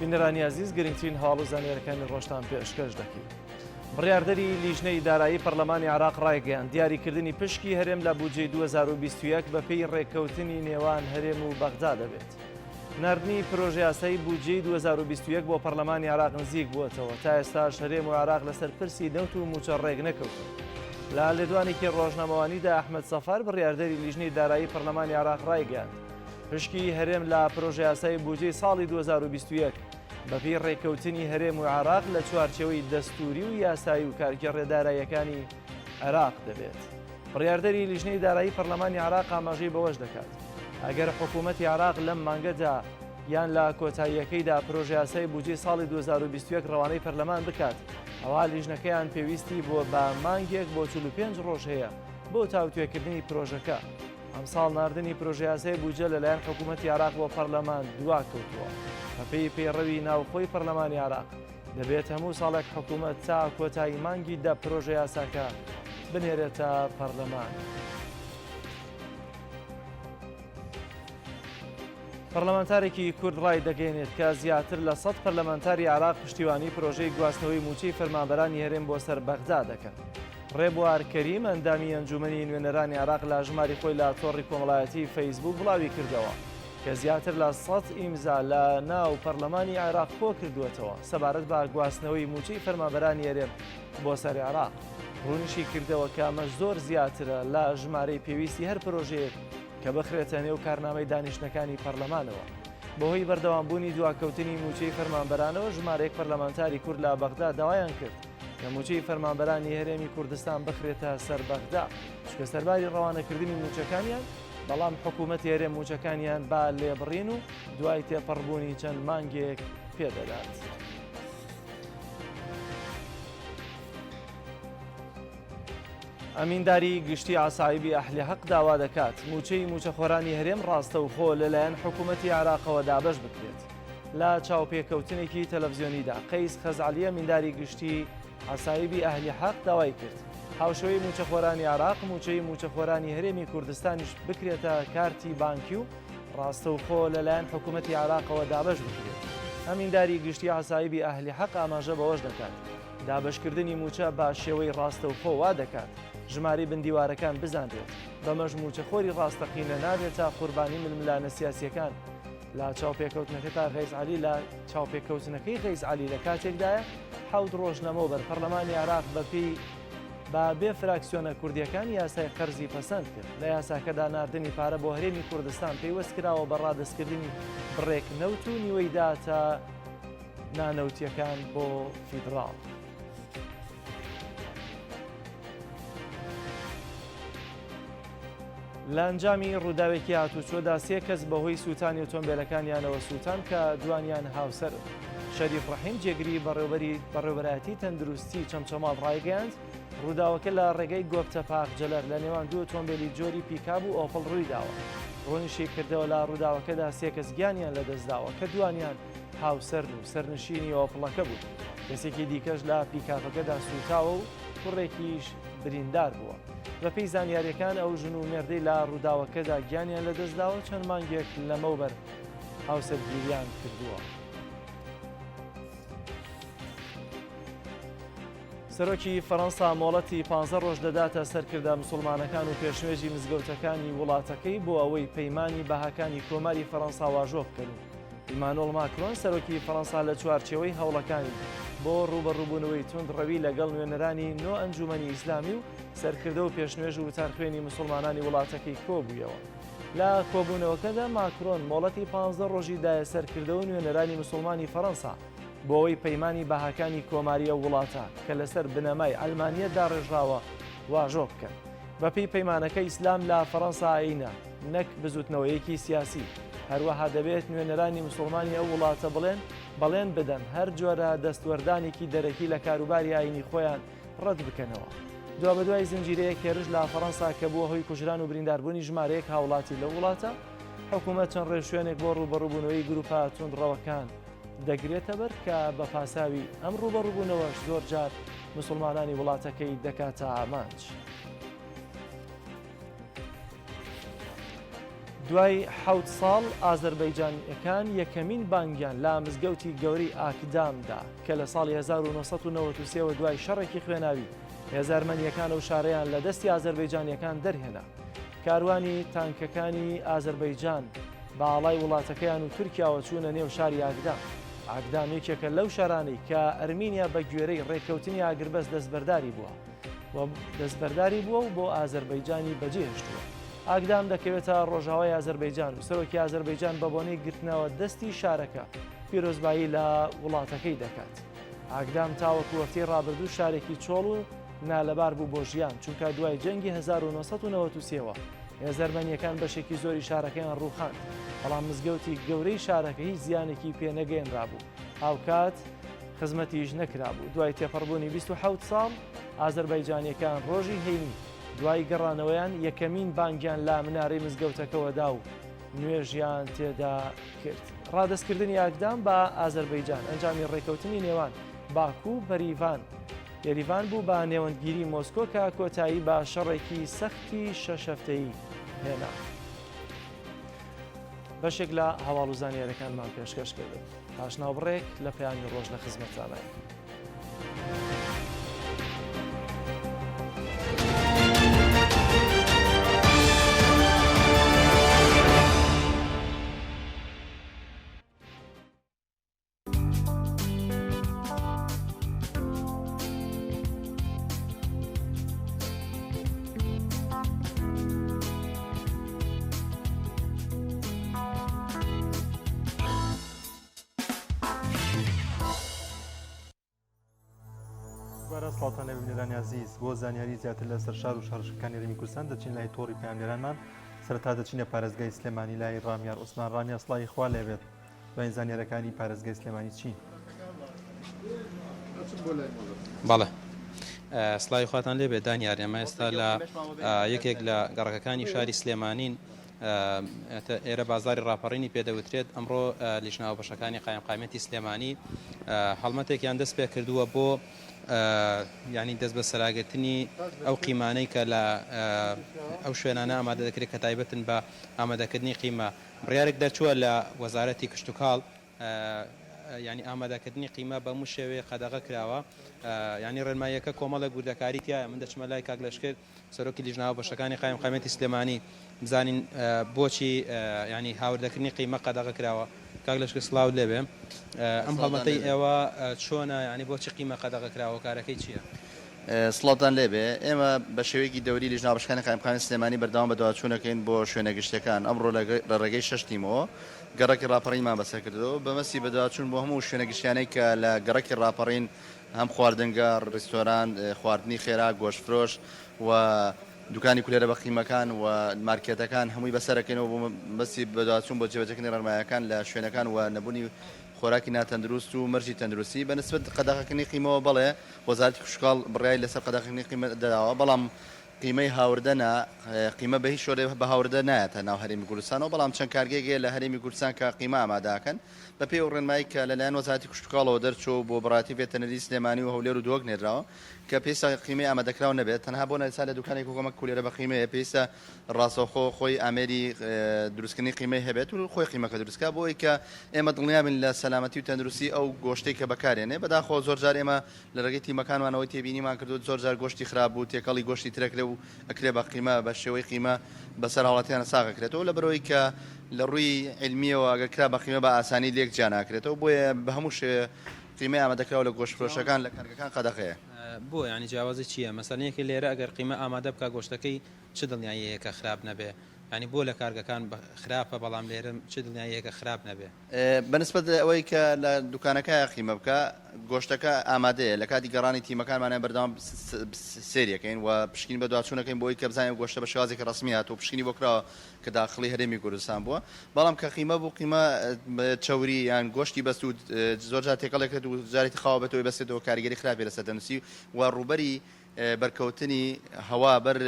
بینەرانی عەزیز گرنگترین هاڵ و زانیاریەکانی ڕۆژتان پێشکەش دەکەین. بڕیاردەری لیژنەی دارایی پەرلەمانی عێراق ڕایگەیاند دیاریکردنی پشکی هەرێم لە بودجەی 2021 بەپێی ڕێککەوتنی نێوان هەرێم و بەغدا دەبێت. ناردنی پرۆژە یاسایی بودجەی 2021 بۆ پەرلەمانی عێراق نزیک بووەتەوە تا ئێستاش هەرێم و عێراق لەسەر پرسی نەوت و موچە ڕێک نەکەوتن. لە لێدوانێکی ڕۆژنامەوانیدا ئەحمەد سەفار بڕیاردەری لیژنەی دارایی پەرلەمانی عێراق ڕایگەیاند پشکی هەرێم لە پرۆژە یاسایی بودجەی ساڵی 2021 بەپێی ڕێککەوتنی هەرێم و عێراق لە چوارچێوەی دەستوری و یاسایی و کارگەڕێ داراییەکانی عێراق دەبێت. بڕیاردەری لیژنەی دارایی پەرلەمانی عێراق ئاماژەی بەوەش دەکات ئەگەر حکوومەتی عێراق لەم مانگەدا یان لە کۆتاییەکەیدا پرۆژە یاسایی بودجەی ساڵی 2021 ڕەوانەی پەرلەمان بکات ئەوا لیژنەکەیان پێویستی بۆ بە مانگێک بۆ 45 ڕۆژ هەیە بۆ تاوتوێکردنی پرۆژەکە. ئەم ساڵ ناردنی پرۆژە یاسایی بودجە لەلایەن حکوومەتی عێراق بۆ پەرلەمان دوا کەوتووە. بەپێی پەیڕەوی ناوخۆی پەرلەمانی عێراق دەبێت هەموو ساڵێک حکوومەت تا کۆتایی مانگی دە پرۆژە یاساکە بنێرێتە پەرلەمان. پەرلەمانتارێکی کورد ڕای دەگەێنێت کە زیاتر لە 100 پەرلەمانتاری عێراق پشتیوانی پرۆژەی گواستنەوەی موچەی فەرمانبەرانی هەرێم بۆ سەر بەغدا دەکەن. ڕێبوار کەریم ئەندامی ئەنجومەنی نوێنەرانی عێراق لە ژماری خۆی لە تۆڕی کۆمەڵایەتی فەیسبوک بڵاوی کردەوە کە زیاتر لە 100 ئیمزا لە ناو پەرلەمانی عێراق کۆ کردوێتەوە سەبارەت بە گواستنەوەی موچەی فەرمانبەرانی هەرێم بۆ سەر عێراق. ڕوونشی کردەوە کە ئەمە زۆر زیاترە لە ژمارەی پێویستی هەر پرۆژەیەک کە بخرێتە نێو کارنامەی دانیشتەکانی پەرلەمانەوە. بەهۆی بەردەوامبوونی دواکەوتنی موچەی فەرمانبەرانەوە ژمارەیەک پەرلەمانتاری کورد لە بەغدا داوایان کرد کە موچەی فەرمانبەرانی هەرێمی کوردستان بخرێتە سەر بەغدا چکە سەرباری ڕەوانەکردنی موچەکانیان بەڵام حکوومەتی هەرێم موچەکانیان با لێبڕین و دوای تێپەڕبوونی چەند مانگێک پێدەدات. ئەمینداری گشتی ئاسایبی ئەحلی حەق داوا دەکات موچەی موچەخۆرانی هەرێم ڕاستەوخۆ لەلایەن حکوومەتی عێراقەوە دابەش بکرێت. لە چاوپێکەوتنێکی تەلەڤیزیۆنیدا قەیس خەزعەلی ئەمینداری گشتی ئاسایبی ئەحلی حەق داوای کرد هاوشەوەی موچەخۆرانی عێراق موچەی موچەخۆرانی هەرێمی کوردستانیش بکرێتە کارتی بانکی و ڕاستەوخۆ لەلایەن حکوومەتی عێراقەوە دابەش بکرێت. ئەمینداری گشتی ئاسایبی ئەحلی حەق ئاماژە بەوەش دەکات دابشکردنی موچە بە شێوەی ڕاستەوخۆ وا دەکات ژماری بندیوارەکان بزانرێت بەمەش موچەخۆری ڕاستەقینە نابێت تا قوربانی ململانە سیاسیەکان. لە چاوپێکەوتنەکەتا غەیزعەلی لە چاوپێکەوتنەکەی غەیزعەلی لە کاتێکدایە 7 ڕۆژ لەمەوبەر پەرلەمانی عێراق بەپێی بێ فراکسیۆنە کوردیەکان یاسای قەرزی پەسەند کرد. لە یاساکەدا ناردنی پارە بۆ هەرێمی کوردستان پێیوەست کراوە بە ڕادەستکردنی بڕێک نەوت و نیوەیدا تا نانەوتیەکان بۆ فیدراڵ. لە ئەنجامی ڕووداوێکی هاتوچۆدا 3 کەس بەهۆی سووتانی ئۆتۆمبیلەکانیانەوە سووتان کە دوانیان هاوسەر. شەریف ڕەحیم جێگری بەڕێوەبەرایەتی تەندروستی چەمچەماڵ ڕایگەیاند ڕووداوەکە لە ڕێگەی گۆبتە پاقجەلەر لە نێوان دوو ئۆتۆمبیلی جۆری پیکاب و ئۆپڵ ڕوویداوە. ڕۆنیشی کردەوە لە ڕووداوەکەدا 3 کەس گیانیان لەدەستداوە کە دوانیان هاوسەرن و سەرنشینی ئۆپڵەکە بوو. کەسێکی دیکەش لە پیکاپەکەدا سوتاوە و کوڕێکیش بریندار بووە. بەپێی زانیاریەکان ئەو ژن و مێردەی لە ڕووداوەکەدا گیانیان لەدەستداوە چەند مانگێک لەمەوبەر هاوسەرگیریان کردووە. سەرۆکی فەڕەنسا مۆڵەتی 15 ڕۆژ دەداتە سەرکردە موسڵمانەکان و پێشنوێژی مزگەوتەکانی وڵاتەکەی بۆ ئەوەی پەیمانی بەهاکانی کۆماری فەڕەنسا واژۆ بکەن. ئیمانۆڵ ماکرۆن سەرۆکی فەڕەنسا لە چوارچێوەی هەوڵەکانی بۆ ڕوبەڕووبوونەوەی توندڕەوی لەگەڵ نوێنەرانی نۆ ئەنجومەنی ئیسلامی و سەرکردە و پێشنوێژ و وتارخوێنی موسڵمانانی وڵاتەکەی کۆبوویەوە. لە کۆبوونەوەکەدا ماکرۆن مۆڵەتی 15 ڕۆژی دایە سەرکردە و نوێنەرانی موسڵمانی فەڕەنسا بۆ ئەوەی پەیمانی بەهاکانی کۆماریە وڵاتە کە لەسەر بنەمای ئەلمانیە داڕێژراوە واژۆ بکەن. بەپێی پەیمانەکە ئیسلام لە فەڕەنسا ئاینە نەک بزوتنەوەیەکی سیاسی. هەروەها دەبێت نوێنەرانی موسڵمانی ئەو وڵاتە بەڵێن بدەن هەر جۆرە دەستوەردانێکی دەرەکی لە کاروباری ئاینی خۆیان ڕەت بکەنەوە. دوا بەدوای زنجیرەیە کێرش لە فەڕەنسا کە بووە هۆی کوژران و برینداربوونی ژمارەیەک هاوڵاتی لە وڵاتە حکوومەت چەند ڕێژوێنێک بۆ ڕوبەڕووبوونەوەی گروپە توندڕەوەکان دەگرێتە بەر کە بە پاساوی ئەم ڕوبەڕووبوونەوەش زۆر جار موسڵمانانی وڵاتەکەی دەکاتە ئامانج. دوای 7 ساڵ ئازەربەیجانیەکان یەکەمین بانگیان لە مزگەوتی گەورەی ئاکدامدا کە لە ساڵی 1993 دوای شەڕێکی خوێناوی هێزارمەنیەکان و شارەیان لە دەستی ئازەربەیجانیەکان دەرهێنا. کاروانی تانکەکانی ئازەربەیجان باڵای وڵاتەکەیان و تورکیاوە چوونە نێو شاری ئاگدام. ئاگدام یەکێکە لەو شارانەی کە ئەرمینیا بە گوێرەی ڕێککەوتنی ئاگربەست دەستبەرداری بووە و بۆ ئازەربەیجانی بەجێهێشتووە. ئاگدام دەکەوێتە ڕۆژاوای ئازەربەیجان و سەرۆکی ئازەربەیجان بە بۆنەی گرتنەوە دەستی شارەکە پیرۆزبایی لە وڵاتەکەی دەکات. ئاگدام تاوەکو وەفتی ڕابردوو شارێکی چۆڵ و نالەبار بوو بۆ ژیان چونکە دوای جەنگی 1993ەوە هێزەرمەنیەکان بەشێکی زۆری شارەکەیان ڕووخاند. بەڵام مزگەوتی گەورەی شارەکە هیچ زیانێکی پێنەگەێنرابوو. هاوکات خزمەتیش نەکرابوو. دوای تێپەڕبوونی 27 ساڵ ئازەربەیجانیەکان ڕۆژی هەینی دوای گەڕانەوەیان یەکەمین بانگیان لا منارەی مزگەوتەکەوەدا و نوێژیان تێدا کرد. ڕادەستکردنی ئاگدام بە ئازەربەیجان ئەنجامی ڕێکەوتنی نێوان باکو و یەریڤان بوو بە نێوەندگیری مۆسکۆ کە کۆتایی بە شەڕێکی سەختی 6 هەفتەیی هێنا. بەشێک لە هەواڵ و زانیاریەکانمان پێشکەش کردن. پاشناوبڕێک لە پەیامی ڕۆژ لە خزمەتتانە. سڵاتانە ببینێرانی عزیز بۆ زانیاری زیاتر لەسەر شار و شارشەکانی هەرێمی کوردستان دەچین لای تۆڕی پەیامبەرانمان سەرەتا دەچینە پارێزگای سلێمانی لای ڕامیار عوسمان. ڕامیار سڵای خوا لێبێت. دوای زانیاریەکانی پارێزگای سلێمانی چین؟ بەڵێ سڵاوی خواتان لێ بێ دانیار ئێمە ئێستا لە یەکێک لە گەڕەکەەکانی شاری سلێمانین ئێرە بازاری ڕاپەڕینی پێدەوترێت ئەمڕۆ لیژناوە بەشەکانی قایمقامەتی سلێمانی هەڵمەتێکیان دەست پێ کردووە بۆ ینی دەست بە سەراگرتنی ئەو قیمانەی کە لە ئەو شوێنانە ئامادە دەکرێت کە تایبەتن بە ئامادەکردنی قیمە بڕیارێک دەرچووە لە وەزارەتی کشتتوکاڵ ینی ئامادەکردنی قیمە بەموو شێوەیە قەدەغە کراوە ینی ڕێنماییەکە کۆمەڵە گوردەکاری تایە من دەچمە لای کاک لەشکر سەرۆکی لیژناوە بەشەکانی قایمقامەتی سلێمانی بزانین بۆچی ینی هاوردەکردنی قیمە قەدەغە کراوە کاک لەشکر سڵاو لێبێ ئەم هەڵمەتەی ئێوە چۆنە ینی بۆچی قیمە قەدەغە کراوە کارەکەی چییە؟ سڵاتان لێبێ ئێمە بە شێوەیەکی دەوری لیژناوە بەشەکانی قایمقامەتی سلێمانی بەردەوام بەداواچوونەکەین بۆ شوێنە گشتەکان ئەمڕۆ لە ڕێگەی شەشتیمەوە گەڕێکی ڕاپەڕینمان بەسەر کردەوە بەمەسی بەداواچوون بۆ هەموو شوێنە گشتیانەی کە لە گەڕێکی ڕاپەڕین هەم خواردنگە ڕێستۆران خواردنی خێرا گۆشتفرۆش و دوکانی کولێرە بەقیمەکان و مارکێتەکان هەمووی بەسەرەکەینەوە بۆ مەسی بەداواچوون بۆ جێبەجێکردنی ڕێنماییەکان لە شوێنەکان و نەبوونی خۆراکی ناتەندروست و مەرجی تەندروستی بەنسبەت قەدەغەکردنی قیمەوە بەڵێ وەزارەتی کشتتوکاڵ بڕیای لەسەر قەدەغەکردنی قیمە داوە بەڵام قیمەی هاوردەنا قیمە بە هیچ شۆرێ بە هاوردە نایەتە ناو هەرێمی کوردستانەوە بەڵام چەند کارگێکێ لە هەرێمی کوردستان کە قیمە ئاماداکەن بە پێی و ڕێنمایی کە لەلایەن وەزارەتی کشتتوکاڵەوە دەرچوو بۆ بڕاتی ڤێتەنەری سلێمانی و هەولێر و دۆک نێراوە کە پێویستە قیمەی ئامادەکراو نەبێت تەنها بۆ نەسا لە دوکانێک کۆمەک کولێرە بە قیمەیە پێویستە ڕاستەوخۆ خۆی ئامێری دروستکردنی قیمەی هەبێت و خۆی قیمەکە دروستکە بۆی کە ئێمە دڵنیابن لە سەلامەتی و تەندروستی ئەو گۆشتەی کە بەکارێنێ بەداخۆ زۆرجار ئێمە لە ڕێگەی تیمەکانوانەوەی تێبینیمان کردو زۆرجار گۆشتی خراپ بوو تێکەڵی گۆشتی ترەکرێ و ئەکرێ بە قیمە بە شێوەی قیمە بەسەر هاوڵاتیانە ساغەکرێتەوە لە بەرەوەی کە لە ڕووی علمیەوە ئەگەر کرا بە قیمە بە ئاسانی لێک جیا ناکرێتەوە بۆیە بە هەموو قیمەی ئامادەکراوە لە گۆشتفرۆشەکان لە کارگەکان قەدەغەیە بۆ ینی جیاوازی چییە مەسەلەیەکی لێرە ئەگەر قیمە ئامادە بکە گۆشتەکەی چ دڵنیاییەکە خراپ نەبێ ینی بۆ لە کارگەکان خراپە بەڵام لێرە چ دڵنیاییەکە خراپ نەبێ بەنسبەت ئەوەی کە لە دوکانەکە قیمە بکە گۆشتەکە ئامادەیە لە کاتی گەڕانی تیمەکانمانە بەردەوام سێریەکەین و پشکنی بە دوچوونەکەین بۆی کە بزانین گۆشتە بە شێوازێکی ڕسمی هاتوو پشکنی بۆ کراوە کە داخڵی هەرێمی کوردستان بووە بەڵام کە قیمە بوو قیمە چاوری یان گۆشتی بەست و زۆرجار تێکەڵێکرێت و جارێتی خاوە بێتەوەی بەستێتەوە کاریگەری خراپی لەسەر دەنووسی و ڕوبەری بەرکەوتنی هەوا بەر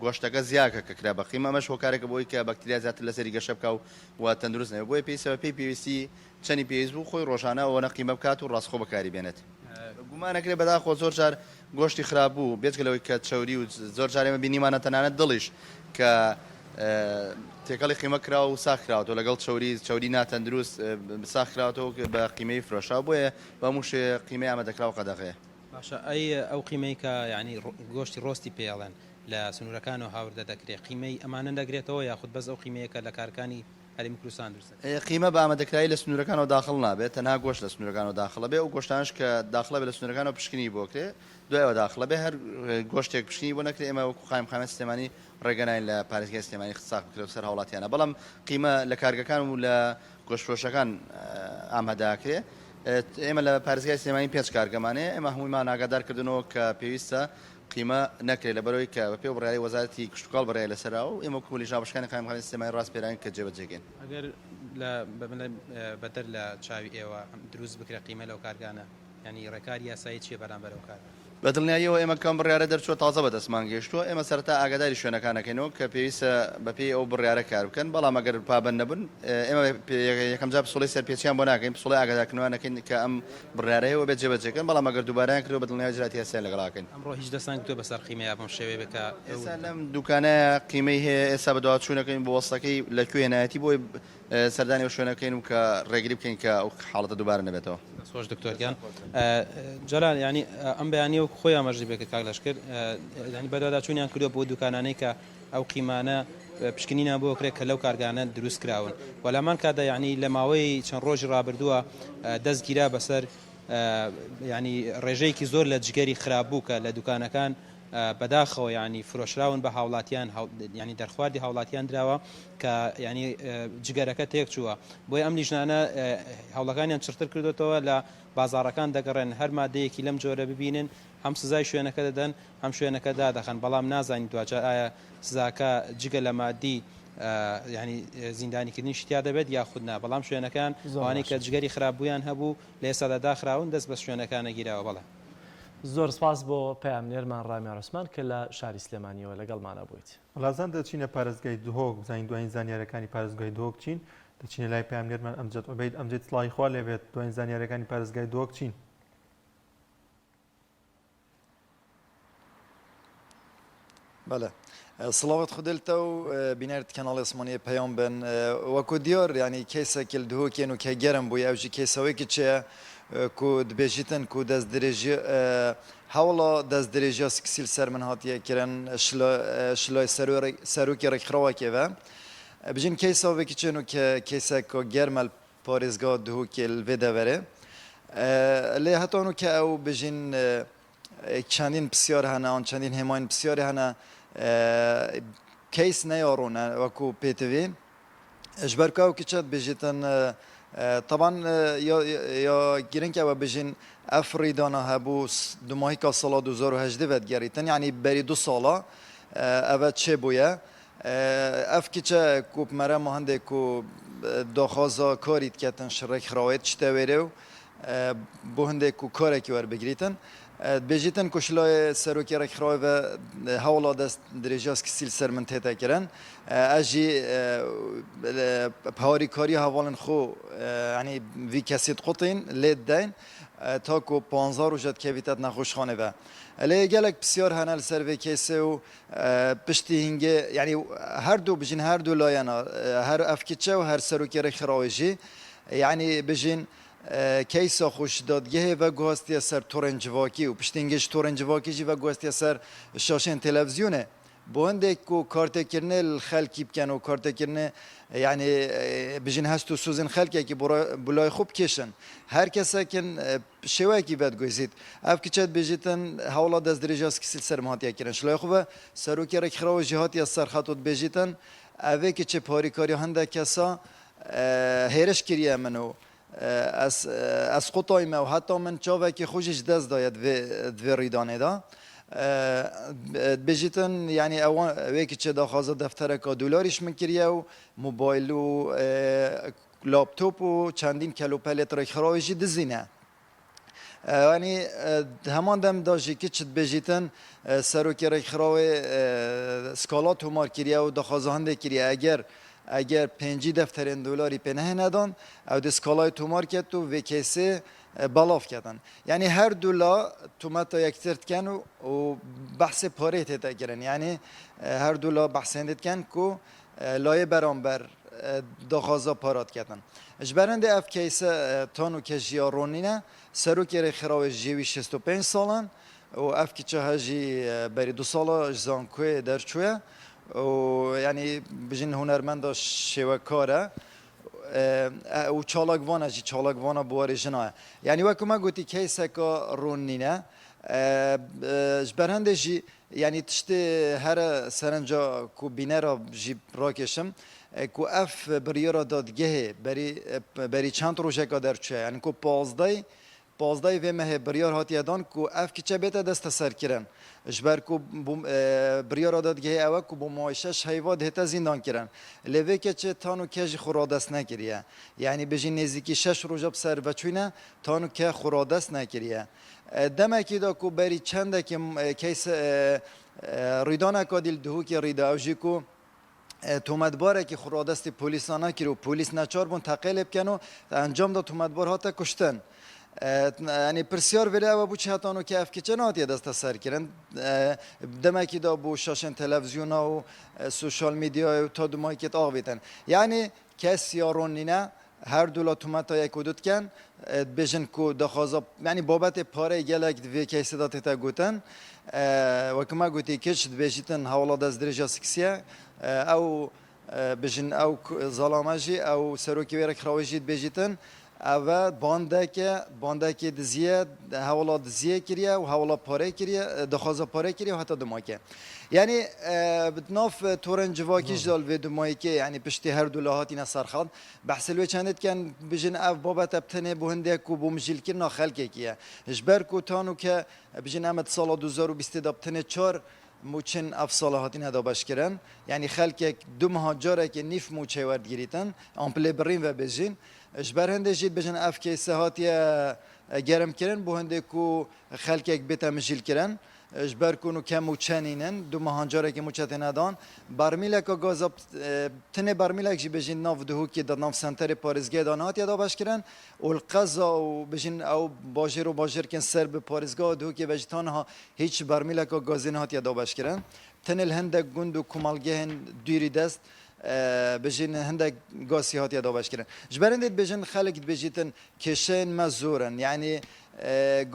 گۆشتەکە زیاکە کە کرا بە قیمە ئەمەش هۆکارێکە بۆی کە بەکتریا زیاتر لەسەری گەشە بکە و تەندروست نەبێت بۆیە پێویستە پێی پێویستی چەندی پێویست بوو خۆی ڕۆژانە ئەوەنە قیمە بکات و ڕاستخۆ بەکاری بێنێت گومانەکرێت بەداخۆ زۆرجار گۆشتی خراپ بوو بێجگەلەوەی کە چاوری و زۆرجار ئێمە بینیمانە تەنانەت دڵیش کە تێکەڵی قیمە کراوە و ساخراوەوە لەگەڵ چاوری ناتەندروست ساخراوەوە بە قیمەی فرۆشا بۆیە بە موشێ قیمەی ئامادەکراوە قەدەغەیە باشە ئەو قیمەی کە ینی گۆشتی ڕۆستی پێڵێن لە سنوورەکان و هاوردە دەکرێت قیمەی ئەمانە دەگرێتەوە یاخود بەس ئەو قیمەیەکە لە کارەکانی هەرێمی کوردستان درست قیمە بە ئامادەکرایی لە سنوورەکانەوە داخڵ نابێت تەنها گۆشت لە سنوورەکانەوە داخڵە بێ و گۆشتانش کە داخڵە بێت لە سنوورەکانەوە پشکنی بۆکرێ دوایەوە داخڵە بێ هەر گۆشتێک پشکنی بۆ نەکرێت ئێمە وەکو قایمقامەتی سلێمانی ڕێگەناین لە پارێزگای سلێمانی ساغ بکرێت سەر هاوڵاتیانە بەڵام قیمە لە کارگەکان و لە گۆشتفرۆشەکان ئامادەکرێ ئێمە لە پارێزگای سلێمانی 5 کارگەمانەیە ئێمە هەموویمان ئاگادارکردنەوە کە پێویستە قیمە نەکرێت لە بەرەوەی کە بە پێ بڕیاری وەزارەتی کشتتوکاڵ بڕیای لەسەرا و ئێمە کولی ژاوشکانی قایمقامەتی سلێمانی ڕاست پێران کە جێبەجێگەین ئەگەر بەدەر لە چاوی ئێوە دروست بکرێت قیمە لەو کارگانە ینی ڕێکاری یاسایی چیە بەرامبەر ئەو کار بە دڵنیاییەوە ئێمە کەم بڕیارە دەرچووە تازە بەدەستمان گەیشتووە ئێمە سەرتا ئاگاداری شوێنەکانەکەینەوە کە پێویستە بەپێی ئەو بڕیارە کار بکەن بەڵام ئەگەر پابەن نەبن ئێمە یەکەم جار پسوڵی سەرپێچیان بۆ ناکەین پسوڵی ئاگادارکردنەوەکەین کە ئەم بڕیارەیەوە بێت جێبەجێکەکەن بەڵام ئەگەر دووبارەیان کردەوە بە دڵنیای جراتی یاسایی لەگەڵاکەین ئەمڕۆ هیچ دەستان کردووە بەسەر قیمەیە بەم شێوەیە بکە ئێستا لەم دوکانەیە قیمەی هەیە ئێستا بەدواچوونەکەین بۆ وەستەکەی لەکوێ نایەتی بۆی سەردانی شوێنەکەین و کە ڕێگری بکەین کە ئەو حاڵەتە دووبارە نەبێتەوە سۆش دکتۆرگیان جەلال ینی ئەم بەیانی و خۆی ئاماژەی بێکە کاک لەشکر ینی بەدواداچوونیان کردووە بۆ دوکانانەی کە ئەو قیمانە پشکنینە بۆ کرێت کە لەو کارگانە دروست کراون وەلامان کادا ینی لە ماوەی چەند ڕۆژی ڕابردووە دەستگیرا بەسەر ینی ڕێژەیەکی زۆر لە جگەری خراپبوو کە لە دوکانەکان بەداخەوە ینی فرۆشراون بە هاوڵاتیان ینی دەرخواردی هاوڵاتیان درراوە کە ینی جگەرەکە تێک چووە بۆی ئەم لیژنانە هەوڵەکانیان چرتر کردوێتەوە لە بازارەکان دەگەڕێن هەر مادەیەکی لەم جۆرە ببینن هەم سزای شوێنەکە دەدەن هەم شوێنەکە دادەخەن بەڵام نازانین دوجار ئایا سزاکە جگە لە مادی ینی زیندانیکردنی شتیا دەبێت یاخودنا بەڵام شوێنەکان وانەی کە جگەری خراپبوویان هەبوو لە ئێستادا داخراون دەست بە شوێنەکانە گیراوە بەڵێ زۆر سپاس بۆ پامنێرمان ڕامی عوسمان کە لە شاری سلێمانیەوە لەگەڵمانە بوویت. وڵازان دەچینە پارێزگای دهۆک بزانین دوایین زانیارەکانی پارێزگای دهۆک چین دەچینە لای پامنێرمان ئەمجد عوبەید ئەمجد سڵای خوا لێبێت دوایین زانیارەکانی پارێزگای دهۆک چین. بله صلوات خودلتا و بینرد کانال اسمانی پیام بن و کودیار یعنی کیسه کل دهو کینو که گرم بوی اوجی کیسه که چه کود بیشتن کود از درجه حوالا دست درجه سکسیل سر من هاتیه کرن شلای سروکی رخروا که و بجین کیسه که چه نو که کیسه که گرمل پاریزگاه دهو کل ویده وره لی حتی نو که او بجین چندین بسیار هنه آن چندین هماین بسیار هنه کیس نیارونه وکو پیتوی اجبر که او که چند بجیتن طبعا یا گیرن که او بجین افریدانه هبو دو ماهی که سال 2018 ود گریتن یعنی بری 2 ساله او چه بویه اف که چه کوب مره مهنده کو داخازا کارید کتن شرک خراوید چته ویرو بو هنده کو کاره که ور بگریتن بیشتن کشلای سروکی رخرای و حوالا دست درجاست که سیل سر من تیتا کرن اجی پاری کاری حوالن خو یعنی وی کسید قطین لید دین تا کو 15 روزت کویتت نخوش خانه و علی گلک بسیار هنال سر و کیسه و پشتی هنگه یعنی هر دو بجین هر دو لاینا هر افکیچه و هر سروکی رخرایجی یعنی بجین کیسا خوش دادگه و گواستی سر تورنجواکی و پشتینگش تورنجواکی جی و گواستی سر شاشن تلویزیونه بونده کو کارت کرنه الخلکی بکن و کارت کرنه یعنی بجین هست و سوزن خلکی که بلای خوب کشن هر کسی کن شوی کی بد گوزید اف کی چت بجیتن حوالا دست درجاست که سر مهاتیا کرن شلای خوبه سروکی رک خرا و جهات یا سر خطوت بجیتن اوه که چه پاری کاری هنده کسا هیرش کریه منو از قطعی ما و حتی من چاوه که خوشش دست داید دوی ریدانه دا بجیتن یعنی اوان ویکی چه داخوازه دفتره که دولاریش من کریه و موبایل و لابتوپ و چندین کلو پلیت را خراویشی دزینه یعنی همان دم داشتی که چت بجیتن سروکی را خراوی سکالات همار کریه و داخوازه هنده کریه اگر 5 دفترین دلاری پناه ندان او دسکالای تو مارکت و وکیسه بالاف کردن یعنی هر دولا توماتا یک ترت کن و بحث پاره تیتا گرن یعنی هر دولا بحث هندت کن که لایه برانبر داخازا پارات کردن اجبرنده اف کیسه تانو کجیا رونینه سروکی رخراو جیوی 65 سالن و اف کچه هجی بری 2 ساله زانکوی درچوه و یعنی بجین هنرمند شیوه کاره و چالاگوانه جی چالاگوانه بواری جناه یعنی وکو ما گوتی کیسه که رونینه جبرهنده جی یعنی تشتی هر سرنجا کو بینه را جی راکشم کو اف بریارا دادگه بری چند روزه که در چه یعنی کو 15 و مه بریار هاتی دان کو اف کی چه بیت دست سر کرن اجبر کو بریار دادگه او کو بو مایشش حیواد هتا زندان کرن لوی که چه تانو کج خورادست نکریه یعنی بجین نزدیکی 6 روز سر بچوینه تانو که خورادست نکریه دمکی دا کو بری چنده که کیس ریدان کادیل دهو که ریدا اوجی کو تومدباره که خورادست پلیسانا کرو پلیس نچار بون تقلیب کنو انجام دا تومدبار هاتا کشتن یعنی پرسیار ولی او بو چهتانو که اف کچه نهاتی دست سر کرن دمکی دا بو شاشن تلویزیون و سوشال میدیا و تا دو ماهی کت آویتن یعنی کسی یارونینه هر دولا تومتا یک ودود کن بجن کو دخوازا یعنی بابت پاره گلک دوی کسی دا تیتا گوتن و کما گوتی کچ بجیتن حوالا دست درجه سکسیه او بجن او ظلامجی او سروکی ویرک خراویجید بجیتن او باندکی دزیه حوالا دزیه کریه و حوالا پاره کریه دخوازا پاره کریه و حتی دماکه یعنی بدناف تورنجواکیش دال و دماکه یعنی پشتی هر دولاهاتی نصر خالد بحثلوی چندت کن بجن اف بابت ابتنه بو هنده کو بو مجیل کرنا خلقه کیه اجبر کو تانو که بجن امد سال 2020 دابتنه 4 موچن افصالهاتی ندا باش کردن یعنی خلک دو مهاجره که نیف موچه ورد گریتن امپلی برین و بجین اجبر هنده جید بجن اف کیسه هاتی گەرمkirin بۆ هەندێک و خەلکێک بێتە مژیلkirin ji ber ku kem û çenînin du mehancarekî mûçe têne dan barmîleka gaza tinê barmîlek jî bijîn nav dihûkê da nav senterê parêzgehê dan hatiye dabeşkirin û qeza û bijîn ew bajêr û bajêrkên ser bi parêzgeha dihûkê ve jî tanha hiç barmîleka gazê hatiye dabeşkirin tinê li hindek gund û kumalgehên dûrî dest bijîn hindek gasî hatiye dabeşkirin ji ber hindê dibêjin xelek dibêjîtin kêşeyên me zor in yanî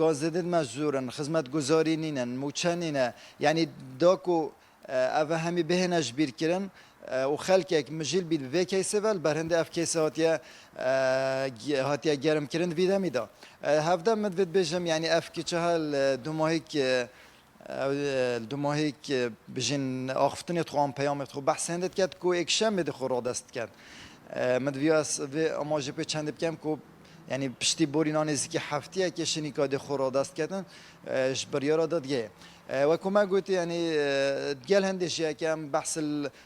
گازدید مجزورن خدمت گزاری نینن موچنینه یعنی داکو اوه همی بهنش بیر کرن و خلک یک مجیل بید و کیسه ول برهنده اف کیسه هاتیه گرم کرن ویده میدا هفته مدوید بیجم یعنی اف کی چهل دو ماهی که بجین آخفتنی خوام پیامت خو بحث هندت کرد کو یک شنبه دخو را دست کرد مدویاس و اماجه په چند بکم کو یعنی پشتی بورینان ازی که هفتیه که شنیکا ده خورا دست کردن جبریارا دادگه و کما گویی یعنی گل هندش یکم بحث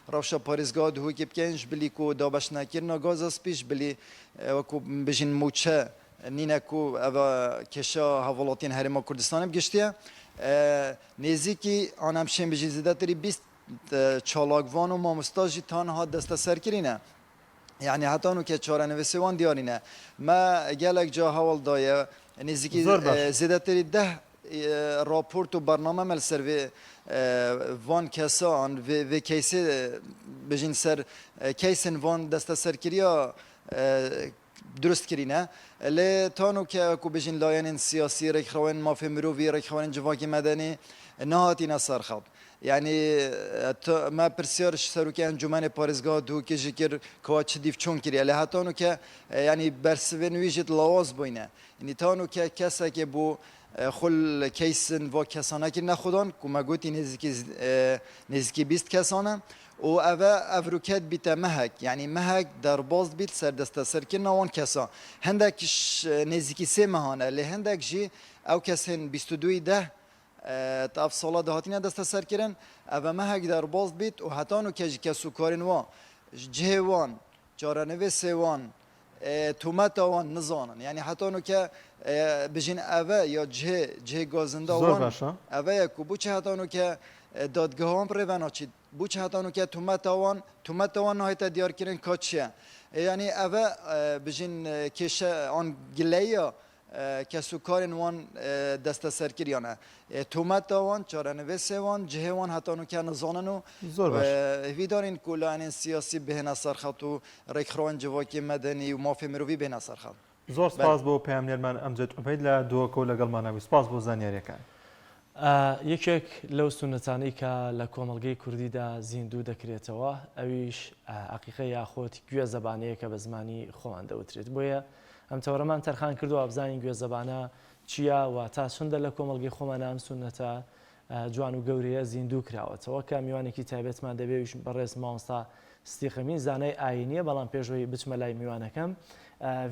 روشا پاریزگاه دهو که بکنش بلی کو دابش نکرنا گازاس پیش بلی و کو بجین موچه نینه کو اوا کشا حوالاتین هرما کردستان بگشتیه نزدیکی آنم شیم بجی زده تری 20 چالاکوان و مامستاجی تانها دست سرکرینه یعنی حتی اونو که چاره نویسیوان دیارینه ما گلک جا حوال دایه نزدیکی زیده تری 10 راپورت و برنامه مل سر وان کسان و کیسی بجین سر کیسن وان دست سرکریا درست کرینه لی تانو که کو بجین لاین سیاسی رخوان مافی مروی رخوان جواکی مدنی نهاتی نصر خب یعنی ما پرسیارش سروکی انجمن پارێزگا دو که جکر کواچ دیف چون کری لی هاتانو که یعنی برسوین ویجت لواز بوینه یعنی تانو که کسا که بو خل کیسن و کسانه که نخودان که ما گوتی نزدیکی 20 کسانه و افروکت بیت مهک یعنی مهک در باز بیت سر دست سرکن نوان کسا هندکش نزدیکی 3 ماهانه لی هندک جی او کسین 22 تاف سالا دهاتینه دست سر کردن اما ما هک در باز بیت و حتانو که سوکارین وان جهوان چارنوی سوان تومت وان نزانن یعنی حتانو که بجین اوه یا جه گازنده وان اوه یکو بوچه حتانو که دادگاهان پروانه چید بوچه حتانو که تومت وان نهایت دیار کردن کاتشیه یعنی اوه بجین کشه آن گلیه کسو کارن وان دست سرکریانه تومت وان چارنویس وان جه وان حتی نو که نزاننو ویدارین کلان سیاسی به نصر خطو رکروان جواکی مدنی و مافی مروی به نصر خط زور سپاس بۆ پەیامنێرمان ئەمجد عوبەید لە دووەکە و لەگەڵمانەوی سپاس بۆ زانیاریەکان یەکێک لەو سونەتانی کە لە کۆمەڵگەی کوردیدا زیندوو دەکرێتەوە ئەویش عەقیقە یاخۆت گوێ زەبانەیە کە بە زمانی خۆمان دەوترێت بۆیە ئەم تەوەرەمان تەرخان کردووە بزانین گوێ زەبانە چییە و تا چۆندە لە کۆمەڵگەی خۆمانە ئەم سونەتە جوان و گەورەیە زیندوو کراوەتەوە کە میوانێکی تایبەتمان دەبێت بەڕێز مامۆستا ستیخەمین زانای ئاینیە بەڵام پێشەوەی بچمە لای میوانەکەم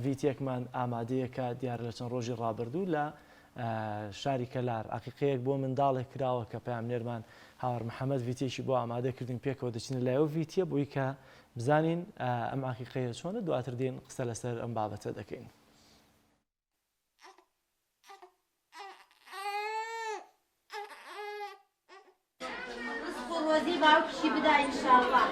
ڤیدیۆکمان ئامادەیە کە دیارە لە چەند ڕۆژی ڕابردوو لە شاری کەلار عەقیقەیەک بۆ منداڵێک کراوە کە پەیامنێرمان هاوار محەممەد ڤیتێکی بۆ ئامادە کردین پێکەوە دەچینە لایەوە ڤیتیە بۆی کە بزانین ئەم عەقیقەیە چۆنە دواتر دێن قسە لەسەر ئەم بابەتە دەکەین. وەزی باوکشی بدا ئینشاڵڵا.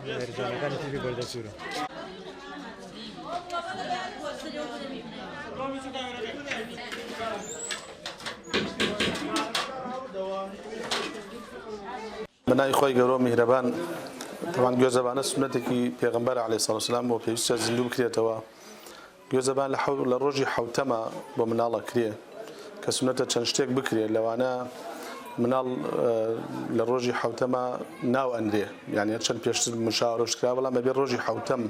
هێرجانەکانی تیوی بەردەچوورە. بنای خۆی گەورە میهرەبان تەوان گوێزەبانە سنەتێکی پێغەمبەر عەلەیهی سەڵاتو وەسەلام بۆ پێویستە زیندوو بکرێتەوە. گوێزەبان لە ڕۆژی حەوتەمە بۆ مناڵە کرێ کە سنەتە چەند شتێک بکرێت لەوانە مناڵ لە ڕۆژی حەوتەمە ناو ئەندرێ یعنی چەند پێشتر مشاورەش کرا بەڵام بەبێ ڕۆژی حەوتەم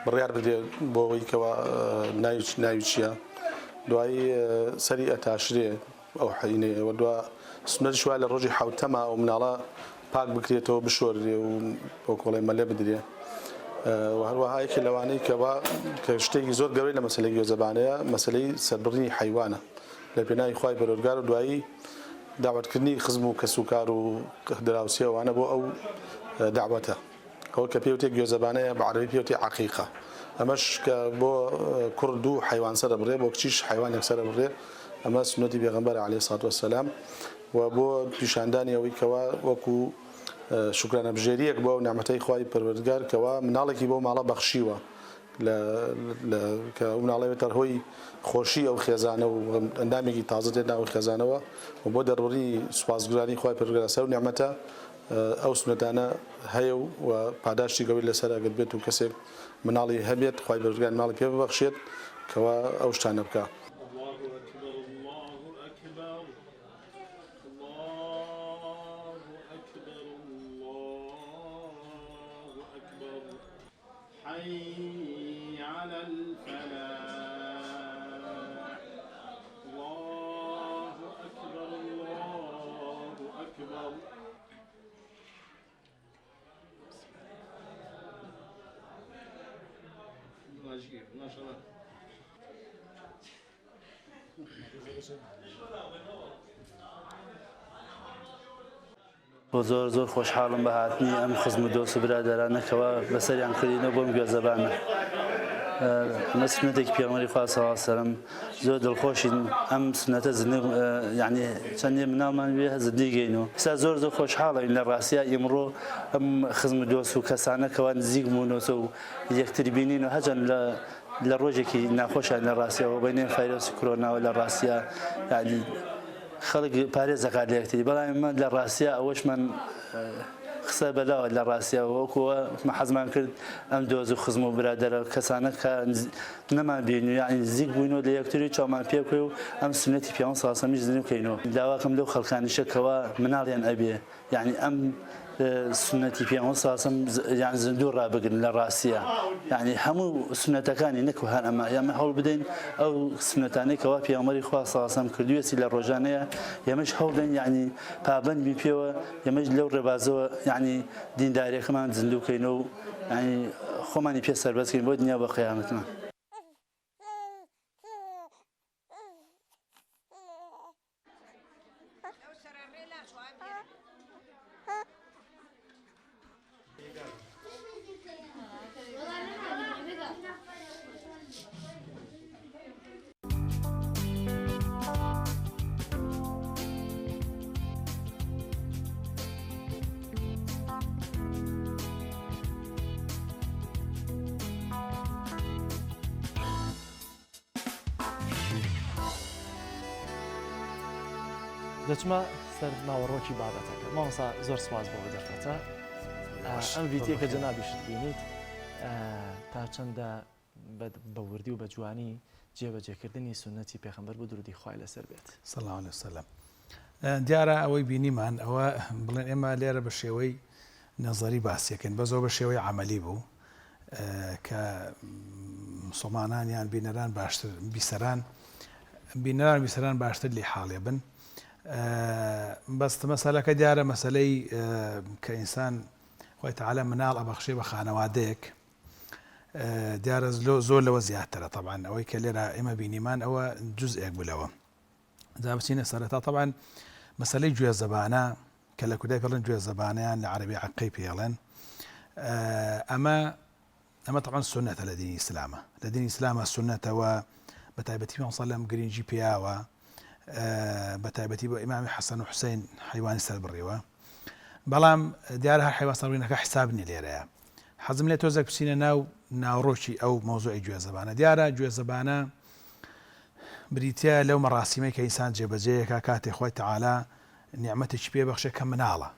بڕیار بدرێ بۆ ئەوەی کەوە ناوی چییە دوایی سەری ئەتاشرێ ئەو حەینەیە و دووە سنەتیش وایە لە ڕۆژی حەوتەمە ئەو مناڵە پاک بکرێتەوە بشۆرێ و بۆ کۆڵی مەلێ بدرێ و هەروەها یەکێ لەوانەی کە شتێکی زۆر گەورەی لە مەسەلەی گوێزەبانەیە مەسەلەی سەربڕینی حەیوانە لە پێناوی خوای پەروەردگار و دوایی داوەتکردنی خزم و کەسوکار و دراوسیەوانە بۆ ئەو داوەتە ئەوە کە پێوتێک گوێزەبانەیە بە عەرەبی پێوتێ عەقیقە ئەمەش کە بۆ کوڕد و حیوان سەرە بڕێ بۆ کچیش حیوانێک سەرە بڕێ ئەمە سنەتی پێغەمبەر عەلەیهی سەڵات وەسەلام و بۆ پیشاندانی ئەوەی کەوا وەکو شکرانە بژێریەک بۆ نعمەتەی خوای پەروەردگار کەوا مناڵێکی بۆ ماڵە بەخشیوە کە مناڵێتە هۆی خۆشی ئەو خێزانە و ئەندامێکی تازە تێدا ئەو خێزانەوە و بۆ دەربڕی سوپاسگوزاری خوای پەروەردگار سەر نعمەتە ئەو سنەتانە هەیە و پاداشتی گەورەی لەسەر ئەگەر بێت و کەسێک مناڵی هەبێت خوای پەروەردگار مناڵی پێ ببەخشێت کەوا ئەو شتانە بکە. حي على الفلاح الله أكبر الله أكبر ما شاء الله زۆر زۆر خۆشحاڵم بە هاتنی ئەم خزم و دۆست و برادەرانەکەوە بەسەریان کردینەوە بۆم گوێزەبانە ئەمە سنەتێکی پێغەمبەری خوا صلی الله علیه و سەلەم زۆر دڵخۆشین ئەم سنەتە یعنی چەندێ مناڵمان وێ زندگیگەینەوە ئێستا زۆر زۆر خۆشحاڵین لە ڕاستیە ئیمڕۆ ئەم خزم و دۆست و کەسانەکەوە نزیک بوونەوە و یەکتری بینین و هەجەن لە ڕۆژێکی ناخۆشیان لە ڕاستیەوە بەینێ ڤایرۆسی کۆرۆناوە لە ڕاستیە یعنی خەڵک پارێزەکات لە یەکتری بەڵام ئێمە لە ڕاستیە ئەوەشمان قسە بەلاوە لە ڕاستیەوە وەکووە حەزمان کرد ئەم دۆز و خزم و برادەرە کەسانە کە نەمان بین و یعنی نزیک بووینەوە لە یەکتری چاومان پێ بکەی و ئەم سنەتی پێغەمبەر صلی الله علیه و سەلەم زیندوو بکەینەوە داواکەم لەو خەڵکانیشەکەوە مناڵیان ئەبێ یعنی ئەم سنەتی پێغەمبەر صلی الله علیه و سەلەم یعنی زیندوو ڕابگرن لە ڕاستیە یعنی هەموو سنەتەکانی نەکو هەر ئەمە هەوڵ بدەین ئەو سنەتانەی کەوا پێغەمبەری خوا صلی الله علیه و سەلەم کردوویەتی لە ڕۆژانەیە ئێمەش هەوڵ بدەین یعنی پابەند بین پێوە ئێمەش لەو ڕێبازەوە یعنی دینداریەکەمان زیندوو بکەینەوە و یعنی خۆمانی پێ سەربەست بکەین بۆ دنیا بە قیامەتمان. دەچمە سەر ناوەڕۆکی بابەتەکە مامۆستا زۆر سواز بۆ دەرفەتە ئەم ڤیدیۆکە جەنابیشت بینیت تا چەندە بە وردی و بە جوانی جێبەجێکردنی سنەتی پێغەمبەر بۆ درودی خوای لەسەر بێت صلی الله علیه وسلم. دیارە ئەوەی بینیمان ئەوە بڵێن ئێمە لێرە بە شێوەی نەزەری باسیەکەن بەزەوە بە شێوەی عەمەلی بوو کە مسڵمانانیان بینەران باشتر بیسەران باشتر لێ حاڵێ بن بەست مەسەلەکە دیارە مەسەلەی کە ئینسان خۆی تەعالا مناڵ ئەبەخشێ بە خانەوادەیەک دیارە زۆر لەوە زیاترە طبعا ئەوەی کە لێرە ئێمە بینیمان ئەوە جزئێک بولەوە جا بچینە سەرەتا طبعا مەسەلەی گوێزەبانە کە لە کوردای پێڵێن گوێزەبانەیان لە عەرەبی عەقەی پێڵێن ئەمە طبعا سنەتە لە دینی ئیسلامە لە دینی ئیسلامە سنەتەوە بە تایبەتی پێغەمبەر صلی الله علیه و سەلەم گرنگی پێیاوە بە تایبەتی بۆ ئیمامی حەسەن و حوسەین حەیوانی سەر بڕیوە بەڵام دیارە هەر حەیوان سەربڕینەکە حیساب نیە لێرەیە حەزم لێ تۆزێک بچینە ناوڕۆکی ئەو مەوزوعی گوێزەبانە دیارە گوێزەبانە بریتە لەو مەڕاسیمەی کە ئینسان جێبەجێیەکە کاتێک خۆی تەعالا نیعمەتێکی پێبەخشێ کە مناڵە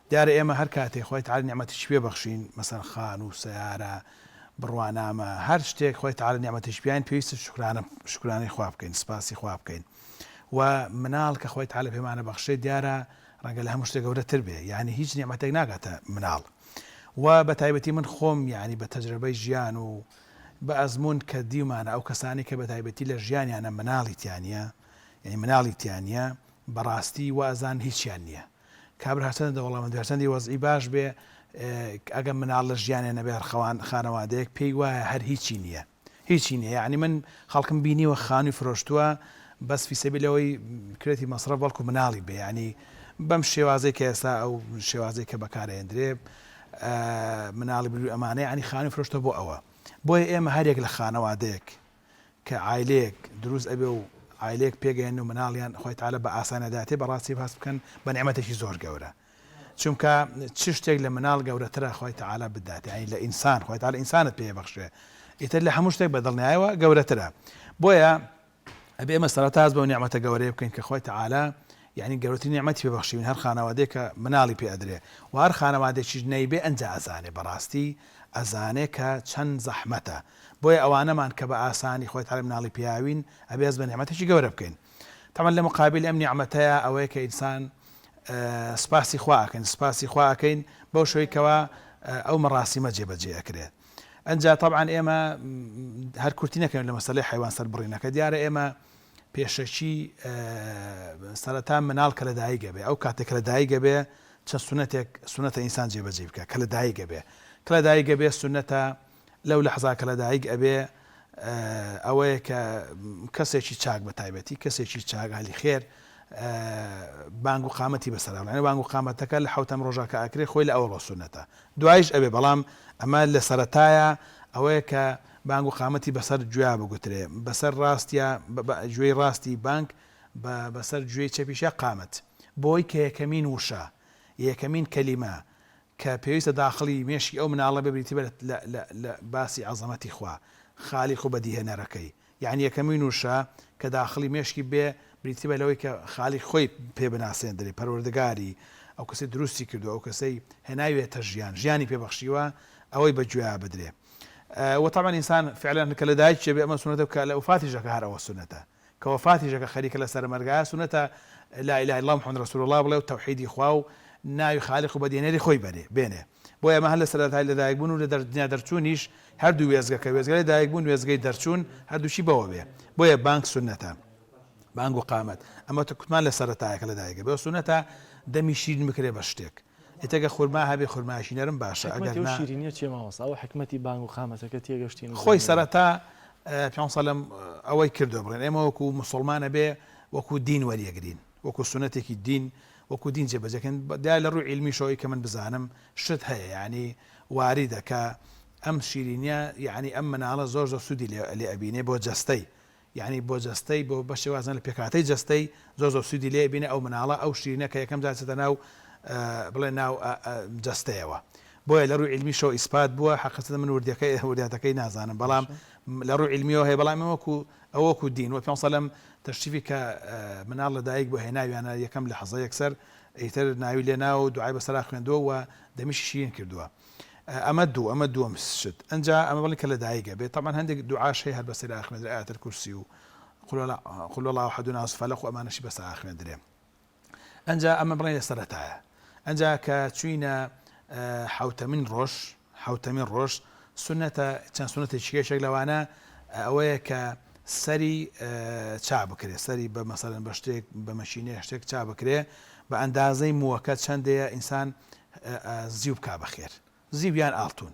دیارە ئێمە هەر کاتێک خۆی تەعالا نیعمەتێکی پێبەخشین مەسەڵەن خان و سەیارە بڕوانامە هەر شتێک خۆی تەعالا نیعمەتێکی پێیان پێویستە شکرانەی خوا بکەین سپاسی خوا بکەین و مناڵ کە خۆی تەعالا پێمانە بەخشێ دیارە ڕەنگە لە هەموو شتێک گەورەتر بێ یعنی هیچ نیعمەتێک ناگاتە مناڵ و بە تایبەتی من خۆم یعنی بە تەجربەی ژیان و بە ئەزمون کە دیومانە ئەو کەسانی کە بە تایبەتی لە ژیانیانە مناڵی تیانە بەڕاستی وازان هیچیان نییە کابرا هەرچەندە دەوڵەمەندی وەزعی باش بێ ئەگەر مناڵ لە ژیانێ نەبێ خانەوادەیەک پێی وایە هەر هیچی نییە یعنی من خەڵکم بینیوە خانووی فرۆشتووە بەس فیسەبیلەوەی کرێتی مەسرە بەڵکو مناڵی بێ ینی بەم شێوازەی کە ئێستا ئەو شێوازەی کە بەکارهێنرێ مناڵی بروی ئەمانەی ینی خانووی فرۆشتە بۆ ئەوە بۆیە ئێمە هەرێک لە خانەوادەیەک کە عیلەیەک دروست ئەبێ و عیلەیەک پێگەێن و مناڵیان خۆی تاالە بە ئاسانەداتێ بەڕاستی باس بکەن بە نعمەتێکی زۆر گەورە چونکە چ شتێک لە مناڵ گەورەترە خۆی تاالە بدات ینی لە ئینسان خۆی تاالە ئینسانت پێبەخشێ ئیتر لە هەموو شتێک بەدڵنیایەوە گەورەترە بۆیە ئەبێ ئێمە سەرەتاز بەو نیعمەتە گەورەیە بکەین کە خۆی تاالە یعنی گەورەترین نیعمەتی پێبەخشین هەر خانەوادەیە کە مناڵی پێ ئەدرێ و هەر خانەوادێکی نەیبێ ئەنجا ئەزانێ بەڕاستی ئەزانێ کە چەند زەحمەتە بۆیە ئەوانەمان کە بە ئاسانی خۆی تاالە مناڵی پیاوین ئەبێز بە نیعمەتێکی گەورە بکەین تەمەن لە مقابل ئەم نیعمەتەیە ئەوەیە کە ئینسان سپاسی خواکەین سپاسی خواکەین بەو شوەیەکەوە ئەو مەڕاستیمە جێبەجێ ئەکرێت ئەنجا طبعا ئێمە هەر کورتی نەکەین لە مەسەلەی حیوان سەربڕینەکە دیارە ئێمە پێشەکی سەرەتا مناڵ کە لەدایکە بێ ئەو کاتێک لەدایکە بێ چەند سونەتە ئینسان جێبەجێ بکە کە لەدایکە بێ کە لەدایکە بێ سونەتە لەو لەحظا کە لەدایک ئەبێ ئەوەیە کە کەسێکی چاک بە تایبەتی کەسێکی چاک هەلی خێر بانگ و قامەتی بەسەراوڵانە بانگ و قامەتەکە لە حوتەم ڕۆژاکە ئاکرێ خۆی لە ئەوە سونەتە دوایش ئەبێ بەڵام ئەمە لە سەرەتایە ئەوەیە کە بانگ و قامەتی بەسەر گویا بگوترێ بەسەر ڕاستیە گوێی ڕاستی بانک بەسەر گوێی چەپیشە قامەت بۆی کە یەکەمین وشە یەکەمین کەلیمە کە پێویستە داخلی مێشی ئەو مناڵە ببریتی لە باسی عەزەمەتی خوا خالیق و بەدیهێنەرەکەی یعنی یەکەمین وشە کە داخلی مێشکی بێ بریتی بە لەوەی کە خالی خۆی پێ بناسێندرێ پەروەردگاری ئەو کەسی دروستی کردو ئەو کەسەی هێناوێتە ژیانی پێبەخشیوە ئەوەی بەگوێیا بدرێ وطبعا ئینسان فعلا کە لەدایک بێ ئەمە سونەتە بکە لە وفاتیژەکە هەر ئەوە سونەتە کە وفاتیژەکە خەریکە لە سەرمەرگایە سونەتە لا إله إلا الله محمد رسول الله بڵێ و تەوحیدی خوا و ناوی خالق و بەدیهێنەری خۆی بێنێ بۆ ئێمە هەر لە سەرەتای لەدایک بوون و لە دنیا دەرچوونیش هەردوو وێزگەکە وێزگای دایک بوون وێزگەی دەرچوون هەردووشی بەوە بێ بۆیە بانک سونەتە بانگ و قامەت ئەمە کوتمان لە سەرەتایەکە لەدایکە بێ سونەتە دەمی شیرین بکرێ بە شتێک ئێتەگە خورما هەبێ خورمایشی نەرم باشە ئەگەر شیرینیە چێ ماوەستا ئەوە حکمەتی بانگ و قامەتەکە تێگەشتین خۆی سەرەتا پێ سەلەم ئەوەی کردو بڵێن ئێمە وەکو مسلمانە بێ وەکو دین وەریەگرین وەکو سونەتێکی دین وەکو دین جێبەجەکەن دا لە ڕووی علمی شەوەی کە من بزانم شت هەیە ینی واری دەکە ئەم شیرینیە یعنی ئەم مناڵە زۆر سوودی لێ ئەبینێ بۆ جەستەی یعنی بۆ جەستەی بۆ بەشێ وازن لە پێکاتەی جەستەی زۆر سوودی لێ بینێ ئەو مناڵە ئەو شیرینە کە یەکەم جاچێتە ناو بڵێ ناو جەستەیەوە بۆیە لە ڕووی علمی شەو ئیسپات بووە حقیقەتەن من وردیاتەکەی نازانم بەڵام لە ڕووی علمیەوە هەیە بەڵام ئەوەکو دین و پێ سەلەم تەشریفی کە مناڵ لەدایک بۆ هێناویانە یەکەم لە حەزە یەکسەر ئیتر ناوی لێ ناو و دوعای بەسەرا خوێندووە و دەمیشی شیرین کردووە ئەمە دووەم شت ئەنجا ئەمە بڵی کە لەدایکە بێت طبعا هەندێک دوعاش هەیە هەر بەسەرا خوێندرێ ئاەتە کورسی و قل الله أحد ناس فلق و ئەمانەشی بەسەرا خوێندرێ ئەنجا ئەمە بڵێن لە سەرەتایە ئەنجا کە چوینە حوتەمین ڕۆژ سنەتە چەند سنەتێکی کێشێک لەوانە ئەوەیە کە سەری چا بکرێ سەری بە مەسەلەن بە شتێک بە مەشینێ شتێک چا بکرێ بە ئەندازەی مووەکە چەندەیە ئینسان زیو بکا بەخێر زیویان ئاڵتون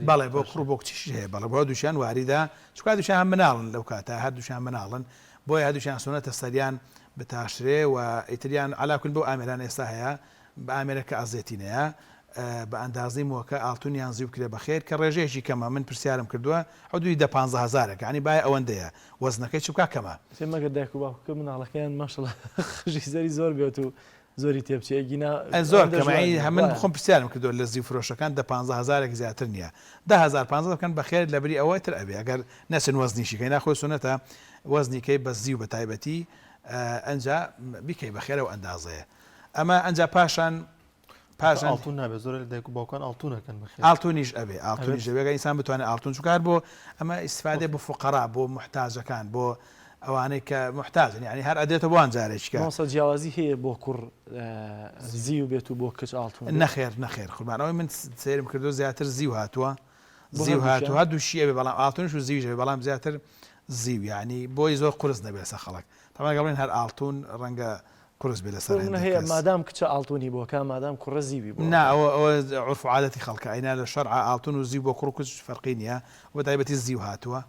بەڵێ بۆ کوڕ بۆ کچیش هەیە بەڵێ بۆ دووشیان واریدا چکا دووشیان هەم مناڵن لەو کاتە هەردووشیان مناڵن بۆیە هەردووشیان سنەتە سەریان بتاشرێ و ئیتریان علاکن بۆ ئامێران ئێستا هەیە بە ئامێرەکە ئازێتینەیە بە ئەندازی مووەکە ئاڵتونیان زیو بکرێ بەخێر کە ڕێژەیەکی کەمە من پرسیارم کردووە حدودی 15,000 ینی باە ئەوەندەیە وەزنەکەی چ بکە کەمە مەگەر دایک و باوکە مناڵەکەیان ماشەڵڵا خژی زەری زۆر بێت و زۆری تێبچێگینا زۆر کەمایی هەمن بخۆم پرسیارم کردو لە زیو فرۆشەکان 15,000 زیاتر نییە 10,000 بکەن بەخێر لەبری ئەوە تر ئەبێ ئەگەر نەچن وەزنیشیکەی ناخۆی سونەتە وەزنیکەی بە زیو بە تایبەتی ئەنجا بیکەی بەخێرە و ئەندازەیە ئەمە ئەنجا پاشان ئاڵتون نابێت زۆر لە دایک و باوکان ئاڵتونەکەن ئاڵتونیش ئەبێ ئاڵتونیش ئەبێ ئینسان بتوانێت ئاڵتون چکار بۆ ئەمە ئیسفادێ بۆ فقەرا بۆ محتاجەکان بۆ ئەوانەی کە محتاجن یعنی هەر ئەدێتە بۆ ئەنجارێککە جیاوازی هەیە بۆ کوڕ زی و بێت و بۆ کچ ئاڵتون نەخێر خورمانەوەی من سێرم کردو زیاتر زیو هاتووە زیو هاتووە دووشی ئەبێ بەڵام ئاڵتونش و زیوژێ بەڵام زیاتر زیو ینی بۆی زۆر قرس نەبێت سە خەڵک تەماگەڵێن هەر ئاڵتون ڕەنگە قرس بێ لەسەر هەیە مادام کچە ئاڵتونی بۆکە مادام کوڕە زیوی بۆ ئەوە عرف و عادەتی خەڵکە ئەینا لە شەرع ئاڵتون و زیو بۆ کوڕ کچ فەرقی نییە و تایبەتی زیو هاتووە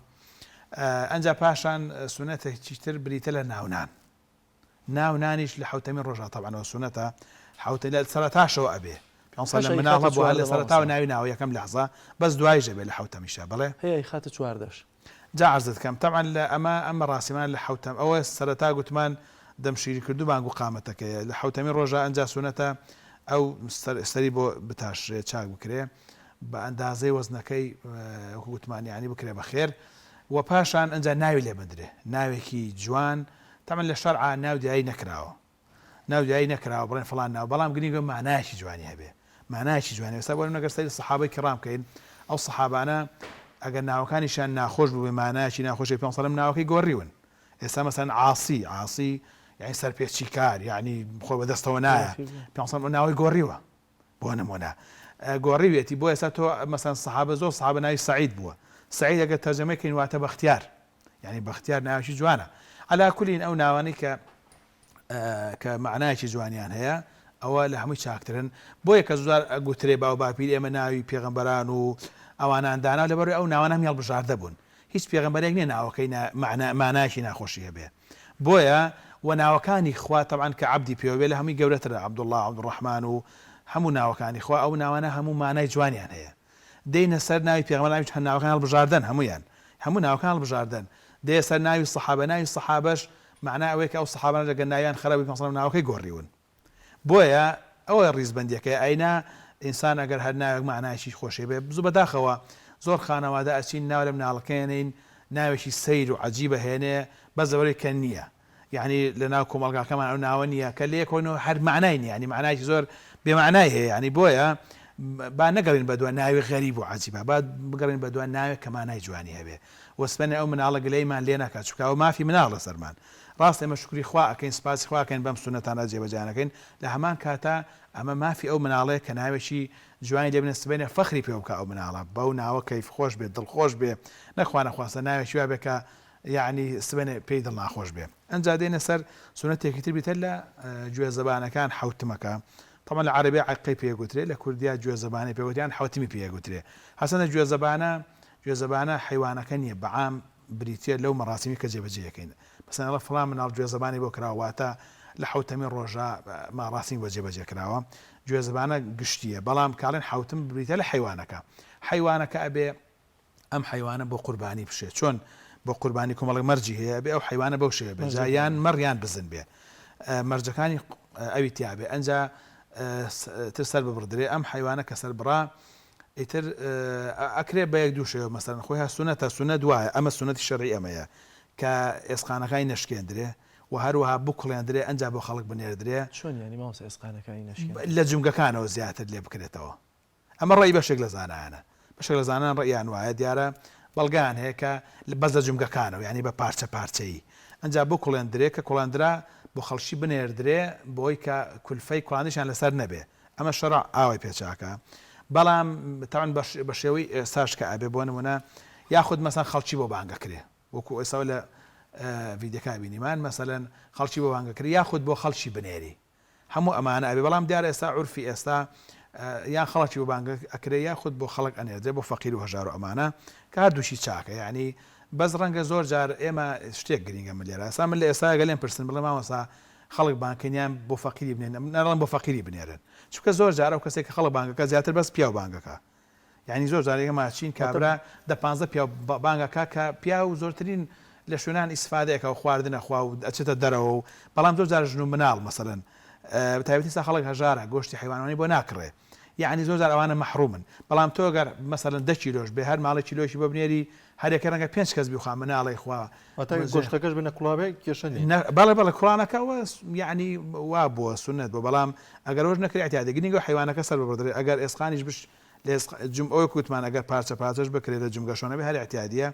ئەنج پاشان سونەتێکی تر بریتە لە ناونان ناونانیش لە حوتەمی ڕۆژە تەبعەنەوە سونەتە حوتە لە سەرەتاشەوە ئەبێ لە مناڵە بۆ لە سەرەتاوە ناوی ناوە یەکەم لەحظە بەس دوایژە بێ لە حوتەمیشە بڵێ هەیە خاتە چواردەش جا عرضت کەم تەبعەن لە ئەمە ڕاستیمان لە حوتەم ئەوە سەرەتا گوتمان دەمشیری کردو بانگ و قامەتەکەیە لە حوتەمی ڕۆژە ئەنجا سونەتە ئەو سەری بۆ بتاشرێت چاک بکرێ بە ئەندازەی وەزنەکەی گوتمانیانی بکرێ بە خێر و پاشان ئەنج ناوی لێ بدرێ ناوێکی جوان تەمەن لە شەرع ناو دیایی نەکراوە ناو دیایی نەکراوە بڵێن فڵان ناو بەڵام گرنگە معنایەکی جوانی هەبێ معنایەکی جوانی ئێستا بۆ نەگەر سەری سەحابەی کڕام بکەین ئەو سەحابانە ئەگەر ناوەکانیشان ناخۆش بوو بێ معنایەکی ناخۆشی پێ سەلەم ناوەکەی گۆڕیون ئێستا مەسەن عاسی یعنی سەرپێچی کار یعنی خۆ بەدەستەوە نایە پێ ناوی گۆڕیوە بۆ نمونە گۆڕیوێتی بۆ ئێستا تۆ مەسەن سەحابە زۆر سەحابە ناوی سەعید بووە سعید ئەگەر تەرجەمەکەین واتە بەختیار یعنی بەختیار ناوی جوانە عەلا کولین ئەو ناوانەی کە معنایەکی جوانیان هەیە ئەوە لە هەمووی چاکترن بۆیە کە زۆر ئەگوترێ باو باپیر ئێمە ناوی پێغەمبەران و ئەوانان دانا لەبەر ئەو ناوانە هەڵ بژاردە بوون هیچ پێغەمبەرێک نییە ناوەکەی معنایەکی ناخۆشی هەبێ بۆیە و ناوەکانی خوا تەبعەن کە عەبدی پێوە بێ لە هەمووی گەورەترە عەبدوڵڵاه عەبدوڕەحمان و هەموو ناوەکانی خوا ئەو ناوانە هەموو مانای جوانیان هەیە دێنە سەر ناوی پێغەمبەر هەر ناوەکان هەڵبژاردن هەموو ناوەکان هەڵبژاردن دێ سەر ناوی سەحابە ناوی سەحابەش معنای ئەوەیە کە ئەو سەحابە لەگەر ناویان خراپی پێ ناوەکەی گۆڕیون بۆیە ئەوە ڕیزبەندیەکەی ئاینا ئینسان ئەگەر هەر ناوێک معنایشی خۆشێ بێ بزوو بەداخەوە زۆر خانەوادە ئەچین ناو لە مناڵەکەیانین ناوێکی سەیر و عەجیبە هێنێ بەس لەبەرەوەی کە نییە یعنی لە ناو کۆمەڵگاکەمان ئەو ناوە نییە کە لە یەکەوە هەر معنای نییە ینی معنایکی زۆر بێمعنای هەیە ینی بۆیە با نەگەڕین بە دووە ناوی غەریب و عەجیبە با بگەڕین بە دووە ناوێک کە مانای جوانی هەبێ وەسبەنێ ئەو مناڵە گلەیمان لێ ناکات چونکە ئەو مافی مناڵە سەرمان ڕاست ئێمە شکری خوا ئەکەین سپاسی خوا ئەکەین بەم سونەتانە جێبەجیانەکەین لە هەمان کاتە ئەمە مافی ئەو مناڵەیە کە ناوێکی جوانی لێ بنێستبێنێ فەخری پێ بکە ئەو مناڵە بەو ناوە کەیف خۆش بێت دڵخۆش بێ نەخوا نەخواستە ناوێکی وا بێ کە یعنی سبێنێ پێی دڵ ناخۆش بێ ئەنجا دێنە سەر سونەتێکی تر بیتە لە گوێ زەبانەکان حوتمەکە طبعا لە عەرەبی عەقی پێگوترێ لە کوردیا گوێ زەبانەی پێگوتیان حوتمی پێگوترێ حەسەنە گوێ زەبانە حیوانەکە نییە بەعام بریتە لەو مەراسیمی کە جێبەجێەکەین بەسەنەڵە فڵان مناڵ گوێ زەبانی بۆ کراواتە لە حوتەمی ڕۆژە ماڕاستی بۆ جێبەجێ کراوە گوێ زەبانە گشتیە بەڵام کاڵێن حوتم بریتە لە حیوانەکە ئەبێ ئەم حیوانە بۆ قوربانی بشێت چۆن بۆ قوربانی کۆمەڵک مەرجی هەیە بێ ئەو حیوانە بەو شێوە بێ یان مەڕیان بزن بێ مەرجەکانی ئەوی تیاابێ ئەنجا تر سەر ببڕدرێ ئەم حیوانە کە سەر بڕا ئیتر ئەکرێ بە یەک دوو شێوە مەسەرەن خۆی ها سونەت دوایە ئەمە سونەتی شەرعی ئەمەیە کە ئێسقانەکانی نەشکێندرێ و هەروەها بکڵێندرێ ئەنجا بۆ خەڵک بنێردرێ چۆن ینی ماوەسە ئێسقانەکانی نەشکێن لە جومگەکانەوە زیاتر لێ بکرێتەوە ئەمە ڕێی بەشێک لە زانانە بەشێک لە زانان ڕێیان وایە دیارە بەڵگان هەیە کە بەز لە جومگەکانەوە ینی بە پارچە پارچەیی ئەنجا بۆ کوڵێندرێ کە کوڵاندرا بۆ خەڵکی بنێردرێ بۆی کە کولفەی کوڵاندیشان لەسەر نەبێ ئەمە شەڕع ئاوای پێچاکە بەڵام تاوان بە شێوەی ئێستاش کە ئابێ بۆ نمونە یاخود مەسەن خەڵکی بۆ بانگەکرێ وەکو ئێستا لە ڤیدیۆکە بینیمان مەسەلەن خەڵکی بۆ بانگەکرێ یاخود بۆ خەڵکی بنێری هەموو ئەمانە ئەبێ بەڵام دیارە ئێستا عورفی ئێستا یان خەڵکی بۆ بانگە ئەکرێ یاخود بۆ خەڵک ئەنێردرێ بۆ فەقیر و هەژار و ئەمانە کە هەردووشی چاکە یعنی بەس ڕەنگە زۆر جار ئێمە شتێک گرینگە من لێرە ئێستا من لە ئێستا گەلێن پرسن بڵێ مامۆستا خەڵک بانکەنیان بۆ فەقیری بنێن نەڵێن بۆ فەقیری بنێرن چونکە زۆر جارە و کەسێک کە خەڵک بانگەکە زیاتر بەس پیا و بانگەکە یعنی زۆر جارێکە ماچین کابرا دە 15 پیا بانگەکە کە پیا و زۆرترین لە شوێنان ئیسفادەیەکە و خواردنە خوا و ئەچێتە دەرەوە و بەڵام زۆر جار ژن و مناڵ مەسەلەن بەتایبەتی سا خەڵک هەژارە گۆشتی حیوانانی بۆ ناکڕێ یعنی زۆر جار ئەوانە مەحرومن بەڵام تۆ گەر مەسەلەن 10 کیلۆش بێ هەر ماڵی کیلۆشی بۆ بنێری هەرێکە ڕەنگە 5 کەس بیخوا مناڵی خوا گۆشتەکەش بنە کوڵاوێ کێشەنی بەڵێ کوڕانەکەەوە یعنی وا بووە سنت بۆ بەڵام ئەگەر وەژ نەکرێت احتیاج گرنگە حیوانەکە سەر ببڕدرێ ئەگەر ئێسقانیش بش ئەوی کوتمان ئەگەر پارچە پارچەش بکرێت لە جمگەشۆنە بێ هەر احتیادیە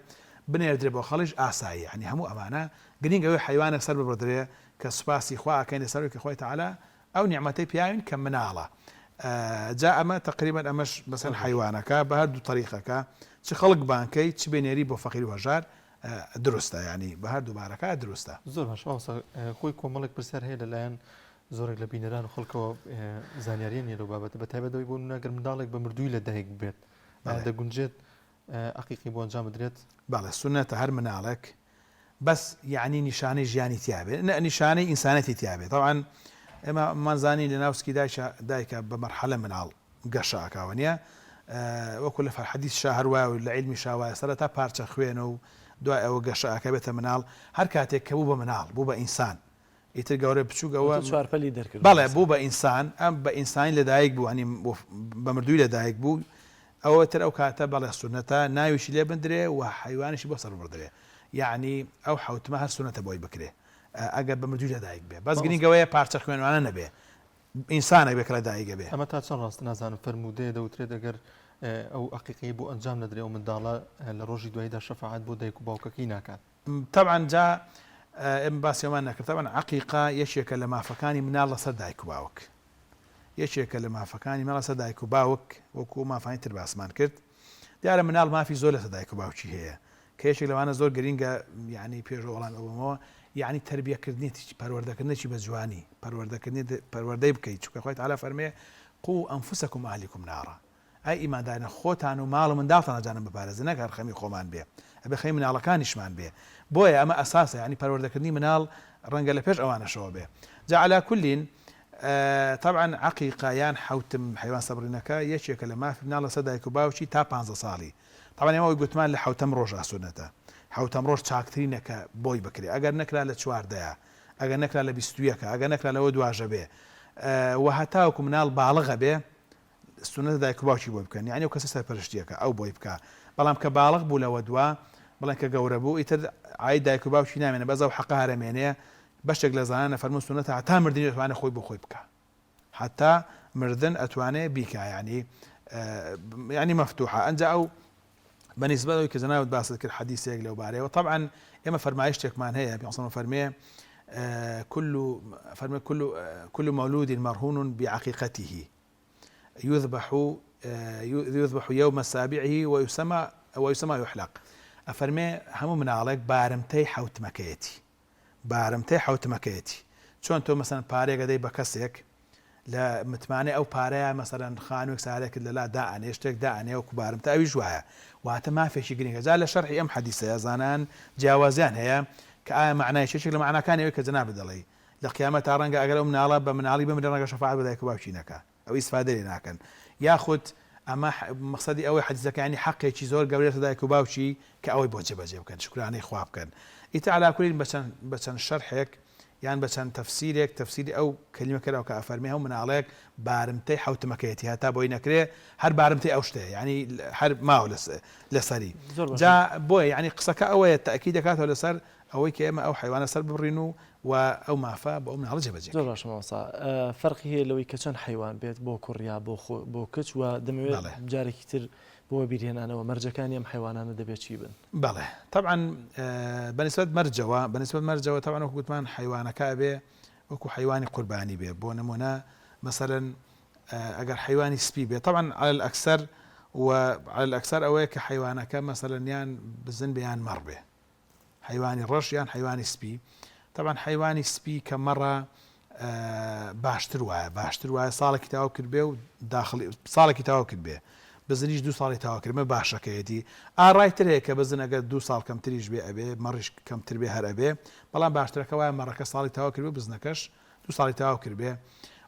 بنێردرێ بۆ خەڵیش ئاسایی یعنی هەموو ئەمانە گرنگ ئەوەی حیوانە سەر ببڕدرێ کە سوپاسی خوا ئەکەینە سەر کە خۆی تەعالا ئەو نیعمەتەی پیاوین کە مناڵە جا ئەمە تقریبا ئەمەش بەسەر حیوانەکە بە هەردوو طریقەکە چ خەڵک بانکەی چ بێنێری بۆ فەقیر و هەژار دروستە ینی بە هەردوو بارەکە دروستە زۆر باش خۆی کۆمەڵێک پرسیار هەیە لەلایەن زۆرێک لە بینەران و خەڵکەوە زانیاریان لەو بابەتە بە تایبەتەوەی بۆ ناگەر منداڵێک بە مردووی لە دایک بێت دەگونجێت عقیقی بۆ ئەنجام بدرێت بەڵێ سنەتە هەر مناڵێک بەس یعنی نیشانەی ژیانی تیاابێ نیشانەی ئینسانەتی تیاابێت طبعاً ئێمە مانزانی لە ناوسکی دایکە بە مەرحەلە مناڵ گەشەکاوە نیە وەکو لە حەدیث شاهروای و لە عیلمی شاوایە سەرەتا پارچە خوێنە و دوای ئەوە گەشەکە بێتە مناڵ هەر کاتێک کە بوو بە مناڵ بوو بە ئینسان ئیتر گەورە بچووکەوە چوارپەلی دەرکرد بەڵێ بوو بە ئینسان ئەم بە ئینسانی لەدایک بوو هەنی بە مردووی لەدایک بوو ئەوە تر ئەو کاتە بەڵێ سنەتە ناویشی لێ بندرێ و حیوانشی بۆ سەر بردرێ یعنی ئەو حوتمە هەر سنەتە بۆی بکرێ ئەگەر بە مردووی لەدایک بێ بەس گرنگەوەیە پارچە خوێنوانە نەبێ ئینسانێک بێک لەدایکە بێ ئەمە تا چەند ڕاست نازانم فەرمودەیە دەوترێت ئەگەر ئەو عقیقەی بۆ ئەنجام نەدرێ و منداڵە لە ڕۆژی دواییدا شەفاعەت بۆ دایک و باوکەکەی ناکات طبعا جا ئەم باسیێمان نەکرد طبعا عقیقا یەکێکە لە مافەکانی مناڵ لەسەر دایک و باوک یەکێکە لە مافەکانی مەڵە سەر دایک و باوک وەکو مافانی تر باسمان کرد دیارە مناڵ مافی زۆر لەسەر دایک و باوکی هەیە کە یەکێک لەوانە زۆر گرینگە یعنی پێش وەڵام ئەوەمەوە یعنی تربیەکردنیی پەروەردەکردنێکی بە جوانی پەروەردەی بکەیت چونکە خۆی تعالی فەرمێ قو ئەنفوسەکم ئاهلیکم نارا ئەی ئیماندارانە خۆتان و ماڵ و منداڵتان ئەجانم بپارێزن نەک هەر خەمی خۆمان بێ ئەبێ خەمی مناڵەکانیشمان بێ بۆیە ئەمە ئەساسە ینی پەروەردەکردنی مناڵ ڕەنگە لە پێش ئەوانەشەوە بێ جا عەلا کولین طبعا عقیقە یان حوتم حیوان سەبڕینەکە یەکێکە لە مافی مناڵ لەسەر دایک و باوکی تا 15 ساڵی طبعا ئێمە گوتمان لە حوتەم ڕۆژ ئاسوونەتە حوتەم ڕۆژ چاکترینەکە بۆی بکرێ ئەگەر نەکرا لە 14 ئەگەر نەکرا لە 21 ئەگەر نەکرا لەوە دواژە بێ و هەتاوەکو مناڵ باڵغە بێ سنەتە دایک و باوکی بۆی بکەن یعنی ئەو کەسە سەرپەرشتیەکە ئەو بۆی بکە بەڵام کە باڵغ بوو لەوە دوا بەڵام کە گەورە بوو ئیتر ئای دایک و باوکی نامێنە بەزە و حەقە هەرەمێنێ بەشێک لە زانانە فەرموون سنەتە هەتا مردنی دەتوانێت خۆی بۆ خۆی بکە حتا مردن ئەتوانێ بیکە ینی مەفتوحە ئەنجا ئەو بەنسبە ئەوی کە جەنابەت باست کرد حەدیثێک لەو بارەیەوە طبعا ئێمە فەرمایشتێکمان هەیە پێغەمبەر فەرمێ كل مولود مرهون بعقيقته يذبح يوم سابعه ويسمى يحلق أفرمي همو مناڵێک بارمتەی حوتمەکەیەتی چۆن تۆ مەسەن پارێک دەی بە کەسێک لە متمانەی ئەو پارەیە مەسەرەن خانوێک سارێک لەلا دائانێ شتێک دائانێ وەکو بارمتە ئەویش وایە واتە مافێکی گرنگە جا لە شەرحی ئەم حەدیثەیە زانان جیاوازیان هەیە کە ئایا معنای چێک لە معناکانی ئەوەی کە جەنابەت دەڵێ لە قیامەت تا ڕەنگە ئەگەر ئەو مناڵە بە مناڵی بمرێ ڕەنگە شەفاعەت بە دایک و باوکی نەکا ئەو ئیسفادە لێ ناکەن یاخود ئەمە مەقسەدی ئەوەی حەدیثەکانی حەقێکی زۆر گەورەیە دایک و باوکی کە ئەوەی بۆ جێبەجێ بکەن شکرانەی خوا بکەن ئیتر عەلا کولین بە چەند شەرحێک یان بە چەند تەفسیری ئەو کەلیمەکەەوە کە ئەفەرمی هەو مناڵێک بارمتەی حوتمەکەیەتی هەتا بۆی نەکرێ هەر بارمتەی ئەو شتەیە ینی هەر ماوە لەسەری جا بۆیە ینی قسەکە ئەوەیە تەئکید دەکاتەوە لەسەر ئەوەی کە ئێمە ئەو حیوانە سەر بڕین و ئەو مافە بە ئەو مناڵە جێبەجێ زۆر باش مامۆستا فەرقی هەیە لەوەی کە چەند حیوان بێت بۆ کوڕیا بۆ کچ و دەمەوێت جارێکی تر بۆ بیرهێنانەوە مەرجەکانی ئەم حیوانانە دەبێت چی بن بەڵێ طبعا بەنسبەت مەرجەوە طبعا وەکو گوتمان حیوانەکە بێ وەکو حیوانی قوربانی بێ بۆ نمونە مثلا ئەگەر حیوانی سپی بێ طبعا على الأكثر ئەوەیە کە حیوانەکە مثلا یان بزن بێیان مەڕ بێ حیوانی ڕەش یان حیوانی سپی طبعا حیوانی سپی کە مەڕە باشتر وایە ساڵێکی تاوا کرد بێ و ساڵێکی تاوا کرد بێ بزنیش 2 ساڵی تاواکردمە باشەکەیەتی ئاڕایتر هەیە کە بزن ئەگەر 2 ساڵ کەمتریش بێ ئەبێ مەڕیش کەمتر بێ هەر ئەبێ بەڵام باشترەکە وایە مەڕەکە ساڵی تاوا کرد بێ بزنەکەش 2 ساڵی تاوا کرد بێ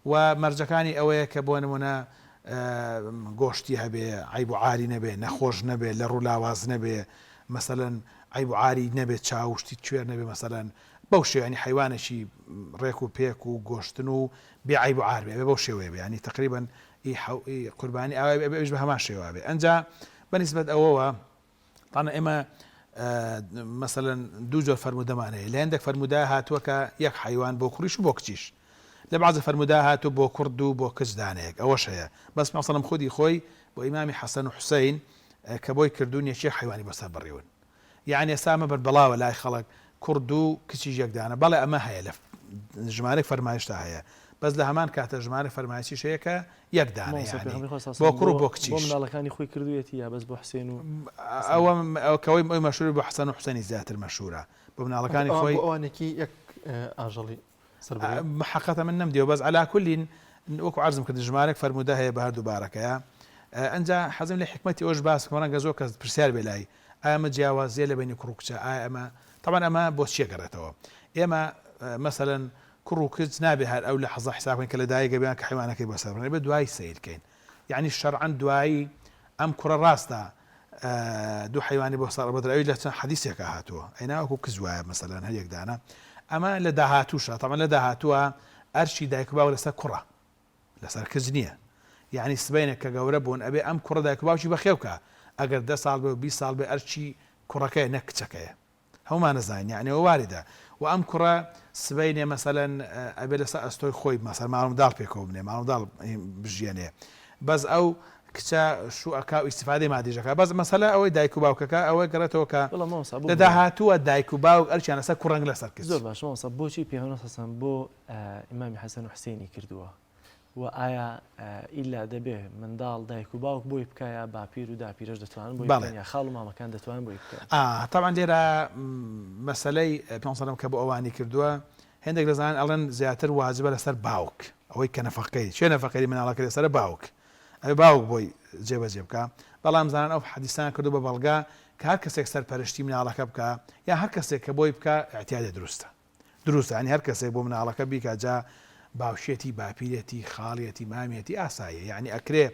و مەرجەکانی ئەوەیە کە بۆ نمونە گۆشتی هەبێ عیب و عاری نەبێ نەخۆش نەبێ لە ڕوو لاواز نەبێ مثلا عیب و عاری نەبێت چاوشتی کوێر نەبێ مثلا بەو شێوەیە حیوانێکی ڕێک و پێک و گۆشتن و بێ عیب و عار بێ بەو شێوەیە بێ ینی تقریبا قوربانی ئەوەی بە هەمان شێوە بێ ئەنجا بەنسبەت ئەوەوە تاانە ئێمە مثلا 2 جۆر فەرمودەمانەیە لە هەندێک فەرمودا هاتووە کە یەک حیوان بۆ کوڕیش و بۆ کچیش لە بعضە فەرمودا هاتوو بۆ کورد و بۆ کچ دانەیەک ئەوەش هەیە بەس مەسەڵەن خودی خۆی بۆ ئیمامی حەسەن و حوسەین کە بۆی کردوون یەکێک حیوانی بەسەر بڕیون یعنی ئێستا مە بەڵاوە لای خەڵک کورد و کچی یەکدانە بەڵێ ئەمە هەیە لە ژمارەی فەرمایشتا هەیە بەس لە هەمان کاتە ژمارە فەرمایشی شەیە کە یەکدانە بۆ کوڕ و بۆ کچی مناڵەکانی خۆی کردوێتی یا بەس بۆ حسێن و ئەوەکەوەی ئەوی مەشهور بۆ حەسەن و حوسەینی زیاتر مەشهورە بۆ مناڵەکانی خۆی ئەوانێکی یەک ئاژەڵی حقیقەتە من نەمدیەوە بەس عەلا کولین وەکو عەرزم کرد ژمارەك فەرموودە هەیە بە هەردوو بارەکەیە ئەنجا حەزم لە حکمەتی ئەوش باس ڕەنگە زۆر کەس پرسیار بێ لای ئەمە جیاوازیە لە بینی کوڕ و کچە ئەمە طبعا ئەمە بۆ چیە گەڕێتەوە ئێمە مەسەلەن کوڕ و کچ نابێ هەر ئەو لە حەزە حسابین کە لە دایکە بێن کە حیوانەکەی بەسەر بێ دوای سیرکەین یعنی شەرعەن دوایی ئەم کوڕە ڕاستە دوو حیوانی بۆ ساڕ بەدراوی لە چەند حەدیثێکە هاتووە ئەیناوەکو کز وایە مەسەلەن هەریەکدانە ئەمە لە داهاتووشە طبعا لە داهاتووە ئەرشی دایک و باو لەسەر کوڕە لەسەر کز نییە یعنی سبەینە کە گەورە بوون ئەبێ ئەم کوڕە دایک و باوکی بەخێوکە ئەگەر 10 ساڵ بێ و 20 ساڵ بێ ئەرچی کوڕەکەی نەک کچەکەیە هەمومان نەزانین یعنی ئەوە واردە و ئەم کوڕە سبەینێ مەسەلەن ئەبێ لەسەر ئەستۆی خۆی مەسەر ماڵمداڵ پێکەوە بنێ ماڵمداڵ بژێنێ بەس ئەو کچە شوئەکە و ئیسیفادەی مادیژەکە بەس مەسەلە ئەوەی دایک و باوکەکە ئەوەی گەڕێتەوە کە لە داهاتووە دایک و باوک ئەرچیان لەسەر کوڕنگ لەسەر کرد زۆر باش مامۆستا بۆچی پێغەمبەر حەسەن بۆ ئیمامی حەسەن و حوسێنی کردووە و ئایا ئیلا دەبێ منداڵ دایک و باوک بۆی بکایە باپیر و داپیرەش دەتوانن بۆی بکەن یا خاڵ و مامەکان دەتوانن بۆی بکەن طبعا لێرە مەسەلەی پێغەمبەر کە بۆ ئەوانی کردووە هێندێک دەزانن ئەڵێن زیاتر واجبە لەسەر باوک ئەوەی کە نەفەقەی چێ نەفەقەی مناڵەکە لەسەر باوک ئەوێ باوک بۆی جێبەجێ بکە بەڵام زانان ئەو حەدیثان کردو بە بەڵگا کە هەر کەسێک سەرپەرشتی مناڵەکە بکە یا هەر کەسێک کە بۆی بکە احتیاجە دروستە ینی هەر کەسێک بۆ مناڵەکە بیکە جا باوشێتی باپیرێتی خاڵێتی مامێتی ئاساییە یعنی ئەکرێ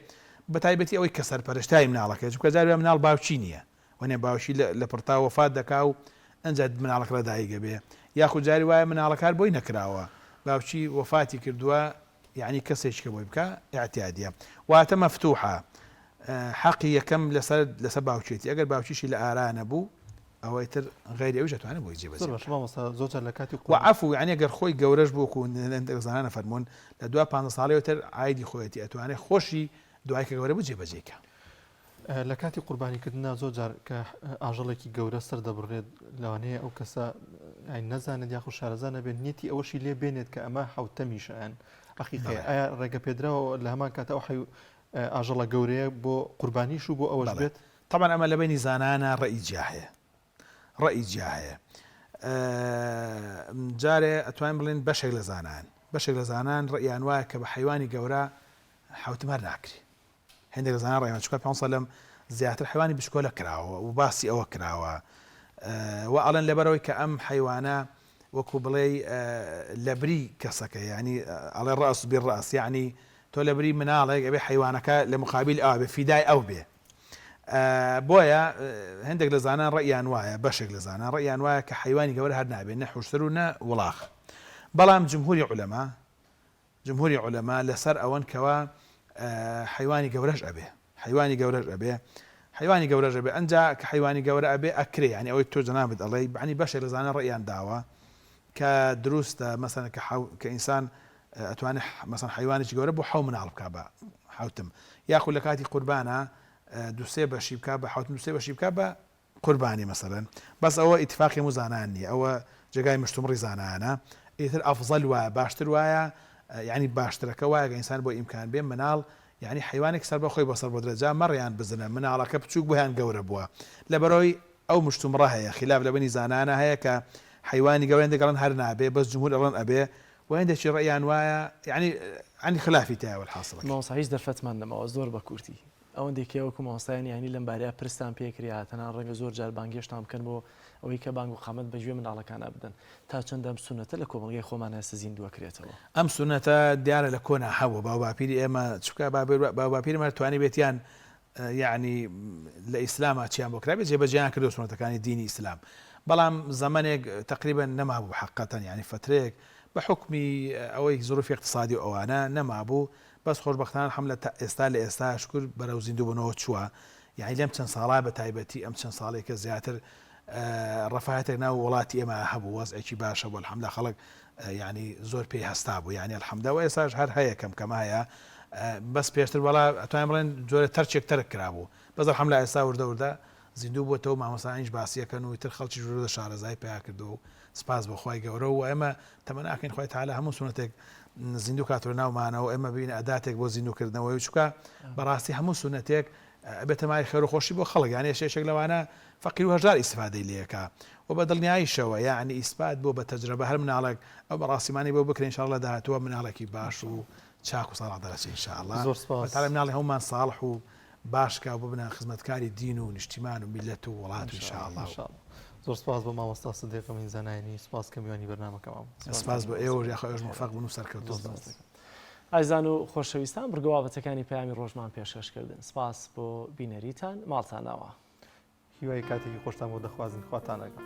بە تایبەتی ئەوەی کە سەرپەرشتای مناڵەکە چونکە جارێ مناڵ باوچی نییە وەنێ باوشی لە پڕتا وەفات دەکا و ئەنجا مناڵەکە لە دایکە بێ یاخود جاری وایە مناڵەکار بۆی نەکراوە باوچی وەفاتی کردووە یعنی کەسێک کە بۆی بکە احتیاجە واتە مەفتوحە حەقی یەکەم لەسەر باوچێتی ئەگەر باوچیشی لە ئارا نەبوو ئەوەی تر غیری ئەوش دەتوانێت بۆی جێبەجێ زۆر لە کاتی وعفو یعنی ئەگەر خۆی گەورەش بووکو زانانە فەرمونون لە دو 15 ساڵەوەتر ئایدی خۆیەتی ئەتوانێت خۆشی دوای کە گەورە بوو جێبەجێکە لە کاتی قوربانیکردنا زۆر جار کە ئاژەڵێکی گەورە سەر دەبڕێت لەوانەیە ئەو کەسە نەزانێت یاخود شارەزانە بێت نیەتی ئەوەشی لێ بێنێت کە ئەمە حوتەمیشەیان ئەخیقی ئایا ڕێگە پێدراوە لە هەمان کاتە ئەو ئاژەڵە گەورەیە بۆ قوربانیش و بۆ ئەوەش بێت طبعا ئەمە لە بینی زانانە ڕەئی جیاهەیە جارێ ئەتوانین بڵێن بەشێک لە زانان ڕیان وایە کە بە حیوانی گەورە حوتمار ناکری هەندێک لە زانان ڕێیان چونکە پێ سەلەم زیاتر حیوانی بشکۆلە کراوە و باسی ئەوە کراوە و ئەڵێن لەبەرەوەی کە ئەم حیوانە وەکو بڵێ لەبری کەسەکە ینی ئەڵێ ڕاست بێ ڕاست یعنی تۆ لەبری مناڵێک ئەبێ حیوانەکە لە مقابل ئەو بێ فیدای ئەو بێ بۆیە هەندێک لە زانان ڕیان وایە بەشێک لە زانان ڕیان وایە کە حیوانی گەورە هەر نابێت نە حوشتر و نە وڵاخ بەڵام جمهوری عولەما لەسەر ئەوەن کەوە حیوانی گەورەش ئەبێ حیوانی گەورەش ئەبێ ئەنجا کە حیوانی گەورە ئەبێ ئەکرێ ینی ئەوەی تۆ جەنابێت ئەڵێ بەعنی بەشێک لە زانان ڕیان داوە کە دروستە مەسەن کە ئینسان ئەتوانێت مەسەن حیوانێکی گەورە بۆ حەو مناڵ بکە بە حوتم یاخود لە کاتی قوربانە دوسێ بەشی بکە بە حوتم دوسێ بەشی بکە بە قوربانی مەسەلەن بەس ئەوە ئیتفاقی زانان نیە ئەوە جێگای مشتومڕی زانانە ئیتر ئەفزەل وایە باشتر وایە یعنی باشترەکە وایە کە ئینسان بۆ ئیمکان بێ مناڵ یعنی حیوانێک سەر بەخۆی بەسەر بۆ درەجا مەڕیان بزنە مناڵەکە بچووک بۆیان گەورە بووە لەبەرەوەی ئەو مشتومڕە هەیە خلاف لە بنی زانانە هەیە کە حیوانی گەورە دەگەڵن هەر نابێ بەس جمهور ئەڵێن ئەبێ وهندێکی ڕیان وایە یعنی خلافی تایە الحاصل مامۆستا هیچ دەرفەتمان نەماوە زۆر بە کورتی ئەوەندێکی وەکو مامۆستایان ینی لەم بارەیە پرستان پێکرێ هاتەنان ڕەنگە زۆر جار بانگێشتان بکەن بۆ ئەوەی کە بانگ و قامەت بەگوێ مناڵەکانە بدەن تا چەندەم سونەتە لە کۆمەڵگەی خۆمان هەستە زیندووە کرێتەوە ئەم سونەتە دیارە لە کۆنا هەبوو باو باپیری ئێمە چکە باو باپیرمە توانی بێتیان یعنی لە ئیسلامە چیان بۆ کرابێت جێبەجێیان کردو سونەتەکانی دینی ئیسلام بەڵام زەمانێک تقریبا نەمابوو حقەتەن یعنی فترێک بە حکمی ئەوەی زۆرفی اقتصادی ئەوانە نەمابوو بەس خۆشبەختانە حملە ئێستا لە ئێستا شکر بەرەو زیندوو بوونەوە چووە یعنی لەم چەند ساڵا بە تایبەتی ئەم چەند ساڵێکە زیاتر ڕەفاهەتێک ناو وڵاتی ئێمە هەبوو وەزعێکی باشە بۆ الحەمدە خەڵک ینی زۆر پێی هەستا بوو یعنی الحەمدەوە ئێستاش هەر هەیە کەم هەیە بەس پێشتر وەڵا ئەتوانین بڵێن جۆرە تەرچێک تەرک کرابوو بەس الحەمدە ئێستا وردە زیندوو بۆتەوە مامۆستایانیش باسیەکەن و تر خەڵکی ژوورە شارەزای پیا کردو و سپاس بۆ خۆی گەورە و ئێمە تەمەناکەین خۆی تعالی هەموو سونەتێک زیندوو کاتۆ ناومانەوە ئێمە ببینە ئەداتێک بۆ زیندووکردنەوەی چووکە بەڕاستی هەموو سونەتێک ئەبێتە مای خێر و خۆشی بۆ خەڵک یعنی شێشێک لەوانە فەقیر و هەژار ئیسفادەی لێەکە و بە دڵنیاییشەوە یعنی ئیسپات بۆ بە تەجربە هەر مناڵێک ئەو بەڕاستیمانی بۆ بکرێن ئینشاءالله داهاتووە مناڵێکی باش و چاک و ساڵح دەرەچێت ئینشاءالله زۆر سپاس بەتاڵی مناڵی هەمومان ساڵح و باشکە و ببنە خزمەتکاری دین و نیشتیمان و میلەت و وڵات و ئینشاءالله. زۆر سپاس بۆ مامۆستا سدیقەمین زانایانی سپاس کە میوانی بەرنامەکەمان سپاس بۆ ئێوە یاخۆ ئێوەش موفق بوون و سەرکەوتوو. ئایزان و خۆشەویستان بڕگەوابەتەکانی پەیامی ڕۆژمان پێشکەشکردن. سپاس بۆ بینەریتان ماڵتانەوە. هیوای کاتێکی خۆشتان بۆ دەخوازن خواتان لەگەڵ.